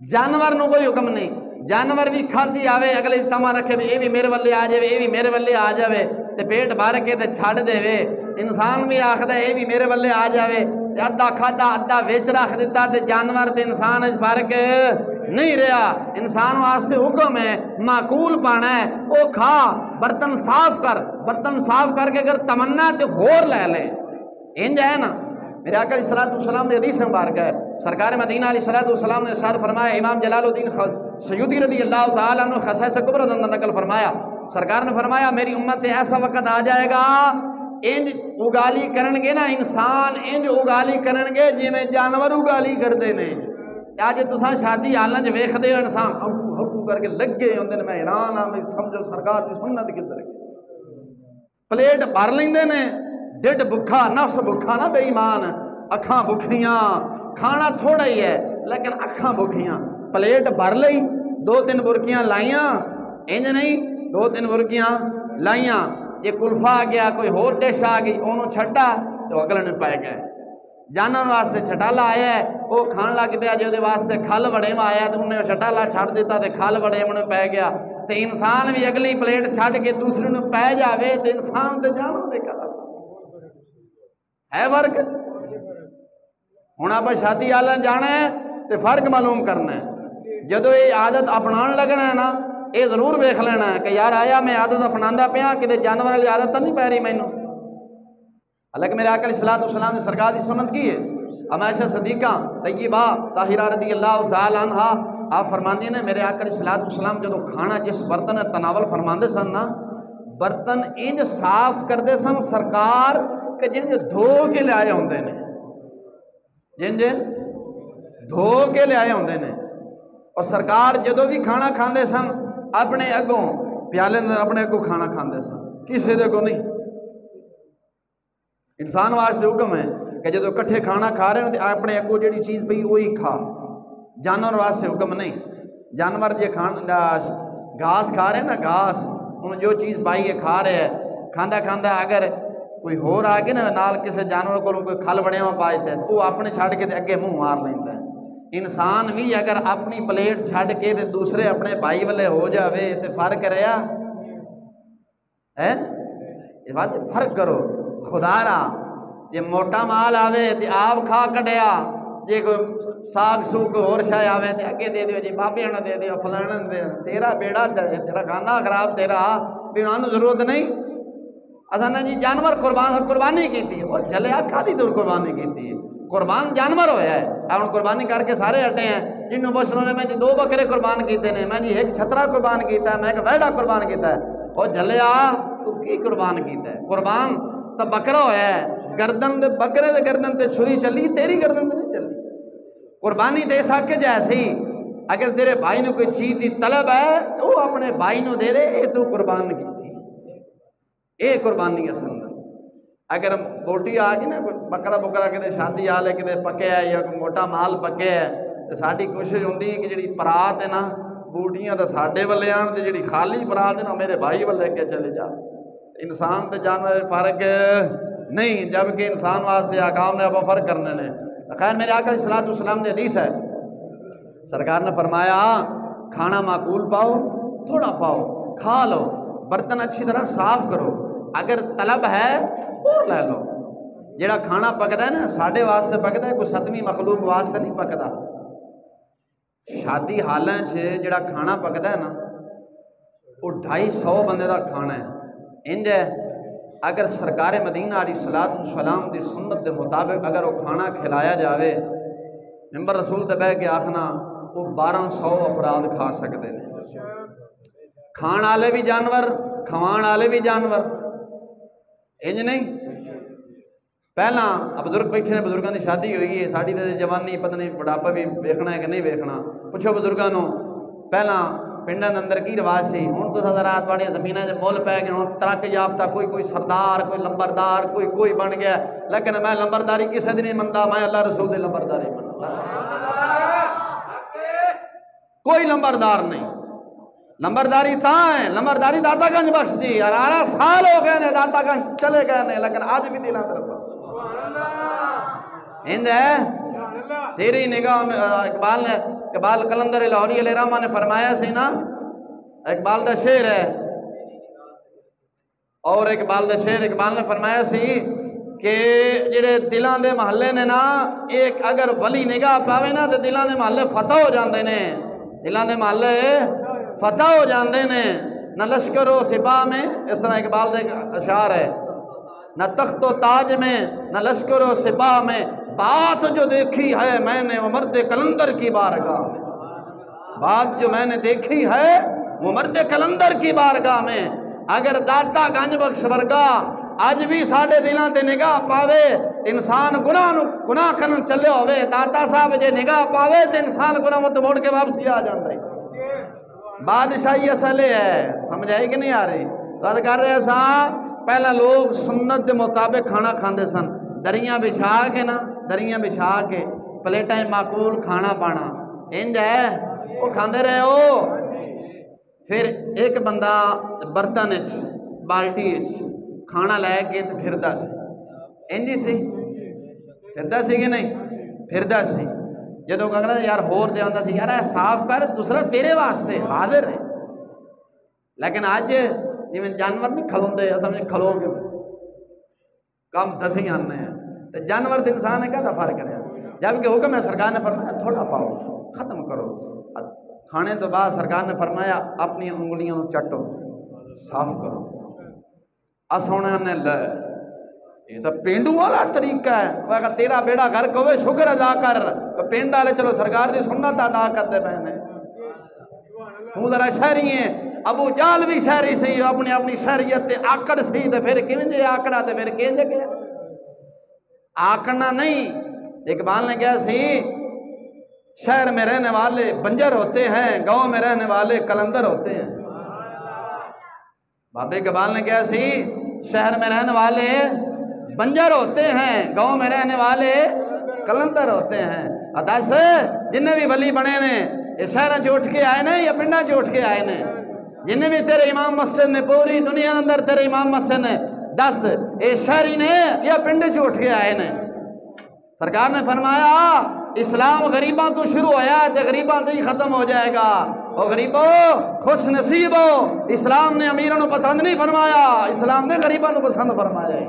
جانور نو کوئی حکم نہیں جانور بھی کھادی آوے اگلے تما رکھے بھی یہ بھی میرے والے آ جائے یہ بھی میرے والے آ جائے تے پیٹ بھر کے تے چھڈ دے وے انسان بھی آکھدا یہ بھی میرے والے آ جائے تے ادھا کھادا ادھا وچ رکھ دیتا تے جانور تے انسان وچ فرق نہیں رہا انسان واسطے حکم ہے معقول پانا ہے او کھا برتن صاف کر کے اگر تمنا تے ہور لے لے انج ہے نا میرے آقا علیہ السلام نے حدیث مبارک ہے سرکار مدینہ علیہ السلام نے ارشاد فرمایا امام جلال الدین سیوطی رضی اللہ تعالیٰ عنہ خصائص کبریٰ اندر نقل فرمایا سرکار نے فرمایا میری امت ایسا وقت آ جائے گا انج اگالی کرنگے نا انسان انج اگالی کرنگے جی میں جانور اگالی کر دینے آج تساں شادی حالن جو ویکھ دے انسان ہٹو کر کے لگ گئے ہوندے میں حیران ہاں میں سمجھو سرکار دی سنت کدھر ہے پلیٹ بھر لیندے نے ڈڈ بکھا نفس بکھا نا بے ایمان اکھاں بکھیاں کھانا تھوڑا ہی ہے لیکن اکھاں بکھیاں پلیٹ بھر لئی 2-3 برکیاں لائیاں انج نہیں 2-3 برکیاں لائیاں یہ کلفا آ گیا کوئی ہور ڈش آ گئی انہوں چھٹا تو اگلے نے پائے گئے جانن واسطے چھٹالا آیا ہے وہ کھان لگ پیا جو دے واسطے کھل بڑے میں آیا تو انہیں چھٹالا چھڑ دیتا تے کھل بڑے میں پہ گیا تے انسان بھی اگلی پلیٹ چھڑ کے دوسرے نے پہ جاوے تے انسان تے جانو دے کھا ہے فرق ہوں آپ شادی آلن جانا ہے تے فرق معلوم کرنا ہے جدو یہ عادت اپنان لگنا ہے نا یہ ضرور ویکھ لینا ہے کہ یار آیا میں عادت اپناندا پیا کہ جانور والی عادت تو نہیں پی رہی مینوں حالانکہ میرے آقا علیہ السلام نے سرکار کی سنت کی ہے عائشہ صدیقہ طیبہ طاہرہ رضی اللہ تعالی عنہا آپ فرماندی نے میرے آقا علیہ السلام جدو کھانا جس برتن تناول فرماندے سن نا برتن انج صاف کردے سن سرکار کہ جن جو دھو کے لے آئے ہوندے نے جن دھو کے لے آئے ہوندے نے اور سرکار جدو بھی کھانا کھاندے سن اپنے اگوں پیالے اپنے اگوں کھانا کھاندے سن کسی دے کو نہیں انسان واسطے حکم ہے کہ جدو کٹھے کھانا کھا رہے ہیں تو اپنے اگوں جڑی چیز پئی وہی کھا جانور واسطے حکم نہیں جانور جے گھاس کھا رہے ہیں نا گھاس انہوں جو چیز پائی ہے کھا رہے ہیں کھاندہ اگر کوئی ہور آ کے نا نال کسی جانور کو کوئی کھل بڑے ہوا پائے تھے تو وہ اپنے چھڑ کے اگے منہ مار لینا ہے انسان بھی اگر اپنی پلیٹ چھڑ کے دوسرے اپنے بھائی والے ہو جاوے تو فرق رہا ہے یہ بات فرق کرو خدا را جے موٹا مال آوے تے آپ کھا کڈیا جے کوئی ساگ سوگ کوئی اور شے آوے تے اگے دے دیو جی بابے نے دے دیو فلانا دے دیو تیرا بیڑا تیرا کھانا خراب تیرا بھی انہوں ضرورت نہیں اساں نے جی جانور قربانی کیتی ہے اور جلیا کھادی تو قربانی کیتی ہے قربان جانور ہویا ہے ہن قربانی کر کے سارے ہٹے ہیں جنوں بشروں نے میں جی 2 بکرے قربان کیتے نے میں جی ایک چھترا قربان کیتا ہے میں ایک ویڑا قربان کیتا ہے اور جلیا تو کی قربان کیتا ہے قربان تو بکرا ہویا ہے گردن دے بکرے دے گردن تے چھری چلی تیری گردن تے نہیں چلی قربانی دے سکے جیسی اگر تیرے بھائی نے کوئی چیز دی طلب ہے تو وہ اپنے بھائی نو دے دے اے تو قربان کیتی اے قربانی اصل اگر بوٹی آ گئی نا بکرا بکرا کدے شادی آ لے کدے پکے ہے یا کوئی موٹا مال پکے ہے تو ساری کوشش ہوندی کہ جڑی پرات ہے نا بوٹیاں تو ساڈے والے آن تے جڑی خالی پرات ہے نا میرے بھائی والے کے چلے جا انسان تے جانور فرق نہیں جبکہ انسان واسطے احکام نے اب فرق کرنے نے خیر میرے آقا علیہ الصلوۃ والسلام نے حدیث ہے سرکار نے فرمایا کھانا معقول پاؤ تھوڑا پاؤ کھا لو برتن اچھی طرح صاف کرو اگر طلب ہے وہ لے لو جڑا کھانا پکدا ہے نا ساڈے واسطے پکدا ہے کوئی ستویں مخلوق واسطے نہیں پکدا شادی حالاں جڑا کھانا پکدا ہے نا وہ 250 بندے دا کھانا ہے انج ہے اگر سرکار مدینہ علیہ الصلوۃ والسلام دی سنت دے مطابق اگر وہ کھانا کھلایا جاوے ممبر رسول تے بیٹھ کے آکھنا وہ 1200 افراد کھا سکتے ہیں کھان والے بھی جانور کھوان والے بھی جانور انج نہیں پہلا بزرگ بیٹھے نے بزرگاں دی شادی ہوئی ہے ساڈی تے جوانی پتہ نہیں بڑھاپا بھی ویکھنا ہے کہ نہیں ویکھنا پوچھو بزرگاں نو پہلا پنڈاں دے اندر کی رواج سی ہن تو ذرا تواڈی زمیناں تے مول پے گئے ہن ترقی یافتہ کوئی سردار کوئی لمبردار کوئی بن گیا لیکن میں لمبرداری کسے دی نہیں مندا میں اللہ رسول دی لمبرداری مندا کوئی لمبردار نہیں لمبرداری تھا ہے لمبرداری داتا گنج بخش دی 18 سال ہو گئے نے داتا گنج چلے گئے نے لیکن آج بھی دلاں طرف ہند ہے تیری نگاہ میں اقبال قلندر لاہوری علیہ الرحمہ نے فرمایا سی نا اقبال دا شعر ہے اور اقبال دا شعر اقبال نے فرمایا سی کہ جڑے دلان دے محلے نے نا ایک اگر ولی نگاہ پاوے نا تو دلان دے محلے فتح ہو جاندے نے دلان دے محلے فتح ہو جاندے نے نہ لشکر و سپاہ میں اس طرح اقبال دے اشعار ہے نہ تخت و تاج میں نہ لشکر و سپاہ میں بات جو دیکھی ہے میں نے وہ مرد کلندر کی بارگاہ میں بات جو میں نے دیکھی ہے وہ مرد کلندر کی بارگاہ میں اگر داتا گنج بخش ورگا آج بھی ساڑھے دلان تے نگاہ پاوے انسان گناہ کرن چلے ہوئے داتا صاحب جے نگاہ پاوے تے انسان گناہ مت موڑ کے واپسی آ جاندے بادشاہی اصلے ہے سمجھائی کہ نہیں آ رہی بات کر رہے ساں پہلا لوگ سنت دے مطابق کھانا کھاندے سن دریاں بچھا کے نا دریاں بچھا کے پلیٹیں معقول کھانا پانا انج ہے وہ کھاندے رہے ہو پھر ایک بندہ برتن بالٹی کھانا لے کے پھردا سی انجی سی پھردا سی کہ نہیں پھردا سی جدو کہنا یار ہور دے آندا سی یار اے صاف کر دوسرا تیرے واسطے حاضر ہے لیکن آج جی جانور نہیں کھلوندے سمجھ کھلو کے کم دسی آنے ہیں جانور تے انسان ہے کیا فرق ہے جب کہ حکم ہے سرکار نے فرمایا تھوڑا پاؤ ختم کرو کھانے تو بعد سرکار نے فرمایا اپنی انگلیاں چٹو صاف کرو اسونے نے لے یہ تو پینڈو والا طریقہ ہے وہ اگر تیرا بیڑا گھر کوئے شکر ادا کر تو پینڈ والے چلو سرکار دی سنت ادا کرتے پہنے تو ذرا شہری ہیں ابو جال بھی شہری سی اپنی شہریت تے آکڑ سی تے پھر کیوں جے آکڑا تے پھر کیوں جے کیا آکڑنا نہیں اقبال نے کہا سی شہر میں رہنے والے بنجر ہوتے ہیں گاؤں میں رہنے والے کلندر ہوتے ہیں بابے اقبال نے کہا سی شہر میں رہنے والے بنجر ہوتے ہیں گاؤں میں رہنے والے کلندر ہوتے ہیں اداس جنہیں بھی ولی بنے نے یہ شہر چوٹ کے آئے نے یا پنڈا چوٹ کے آئے نے جنہیں بھی تیرے امام مسجد نے پوری دنیا اندر تیرے امام مسجد نے 10 یہ شہری نے یا پنڈ چوٹ کے آئے نے سرکار نے فرمایا اسلام غریباں تو شروع ہویا ہے تو غریباں تو ہی ختم ہو جائے گا او غریبو خوش نصیب ہو، اسلام نے امیروں کو پسند نہیں فرمایا، اسلام نے غریبوں کو پسند فرمایا ہے۔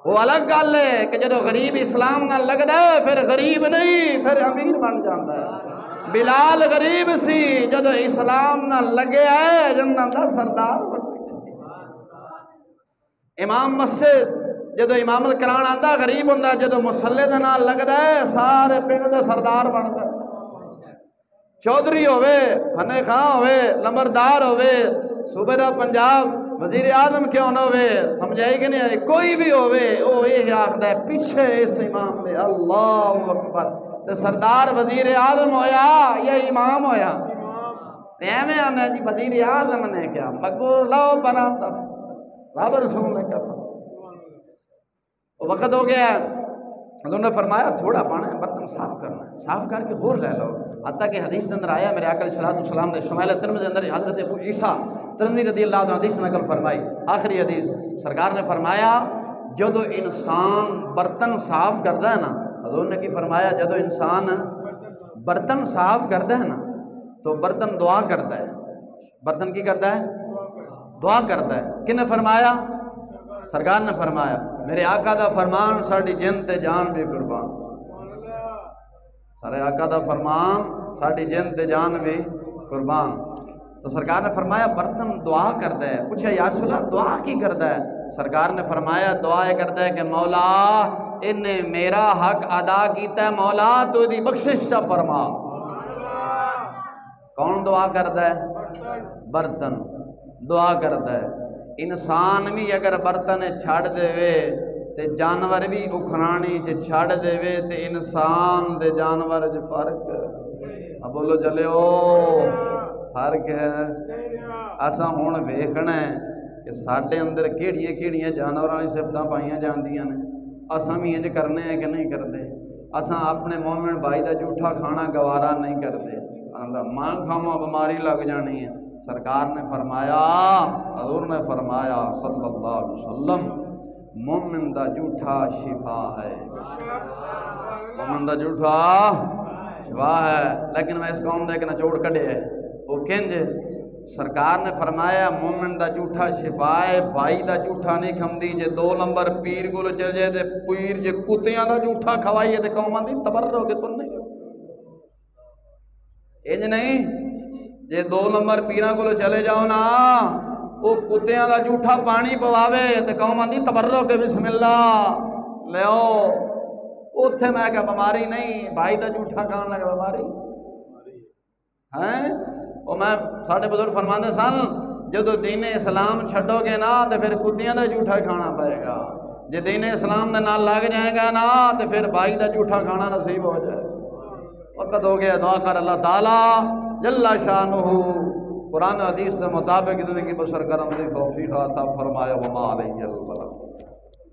وہ الگ گل ہے کہ جدو غریب اسلام نہ لگتا ہے پھر غریب نہیں، پھر امیر بن جاتا ہے۔ بلال غریب سی، جدو اسلام نہ لگے ہے جنت دا سردار بن بیٹھا۔ امام مسجد جدو امامت کران آتا غریب ہوندا، جدو مصلی دے نال لگدا ہے سارے پنڈ دا سردار بندا ہے۔ چودھری ہوئے، فنے خاں ہوئے، لمبردار ہوئے، صوبے دا پنجاب وزیر اعظم کیوں نہ ہوئے، سمجھائی کہ نہیں آئی، کوئی بھی ہوئے وہ یہ آخدا ہے پیچھے اس امام دے اللہ اکبر، تے سردار وزیر اعظم ہویا یا امام ہویا؟ ایویں آنا جی وزیر اعظم نے کیا مگو لو بنا تھا رب رسول نے کیا وقت ہو گیا ہے۔ انہوں نے فرمایا تھوڑا پانا ہے، برتن صاف کرنا ہے، صاف کر کے اور لے لو۔ حتیٰ کہ حدیث کے اندر آیا میرے آقا علیہ السلام نے شمائل ترمذی اندر حضرت ابو عیسیٰ ترمذی رضی اللہ عنہ حدیث نقل فرمائی، آخری حدیث سرکار نے فرمایا جدو انسان برتن صاف کرتا ہے نا، حضور نے کی فرمایا جدو انسان برتن صاف کرتا ہے نا تو برتن دعا کرتا ہے۔ برتن کی کرتا ہے؟ دعا کرتا ہے۔ کن نے فرمایا؟ سرکار نے فرمایا میرے آقا دا فرمان ساڑی جن تے جان بھی قربان، سارے آقا دا فرمان ساڑی جن تے جان بھی قربان۔ تو سرکار نے فرمایا برتن دعا کرتا ہے۔ پوچھا یا رسول اللہ دعا کی کرتا ہے؟ سرکار نے فرمایا دعا یہ کرتا ہے کہ مولا انہیں میرا حق ادا کیتا ہے، مولا تو دی بخشش چا فرما۔ کون دعا کرتا ہے؟ برتن دعا کرتا ہے۔ انسان بھی اگر برتن چھڑ دے وے تے جانور بھی اکھرانی چھڑ دے وے تے انسان دے جانور فرق اب بولو چلے فرق ہے۔ اسا ہون ویکھنا ہے کہ ساڈے اندر کیڑیاں کیڑیاں جانوراں والی صفتاں پائیاں جاندیاں نے، اساں بھی انج کرنے ہیں کہ نہیں کرتے؟ اساں اپنے مومن بھائی دا جھوٹا کھانا گوارا نہیں کرتے، ماں کھاواں بیماری لگ جانی ہے۔ سرکار نے فرمایا، حضور نے فرمایا صلی اللہ علیہ وسلم مومن دا جھوٹا شفا ہے، مومن دا جھوٹا شفا ہے۔ لیکن میں اس قوم دے کہ نچوڑ کڈے ہے وہ کنج؟ سرکار نے فرمایا مومن دا جھوٹا شفا ہے، بھائی دا جھوٹا نہیں کھمدی۔ جے 2 نمبر پیر کو چل جائے تے پیر جے کتیاں دا جھوٹا کھوائیے تے قوم دی تبرو کے تو نہیں انج نہیں۔ جے 2 نمبر پیراں کو چلے جاؤ نا وہ کتیاں دا جھوٹا پانی پواوے تے قوم آندی تبرو کے بسم اللہ لے آؤ، اوتھے میں کہ بیماری نہیں، بھائی دا جھوٹا کھان لگا بیماری ہیں۔ وہ میں ساڈے بزرگ فرماندے سن جدو دین اسلام چھڈو گے نا تے پھر کتیاں دا جھوٹا کھانا پائے گا، جے دین اسلام دے نال لگ جائے گا نا تے پھر بھائی دا جھوٹا کھانا نصیب ہو جائے۔ وقت ہو گیا، دعا کر اللہ تعالی جل شانہ قرآن حدیث سے مطابق زندگی بسر کرم سے توفیق عطا فرمائے، وما علیہ البلاغ۔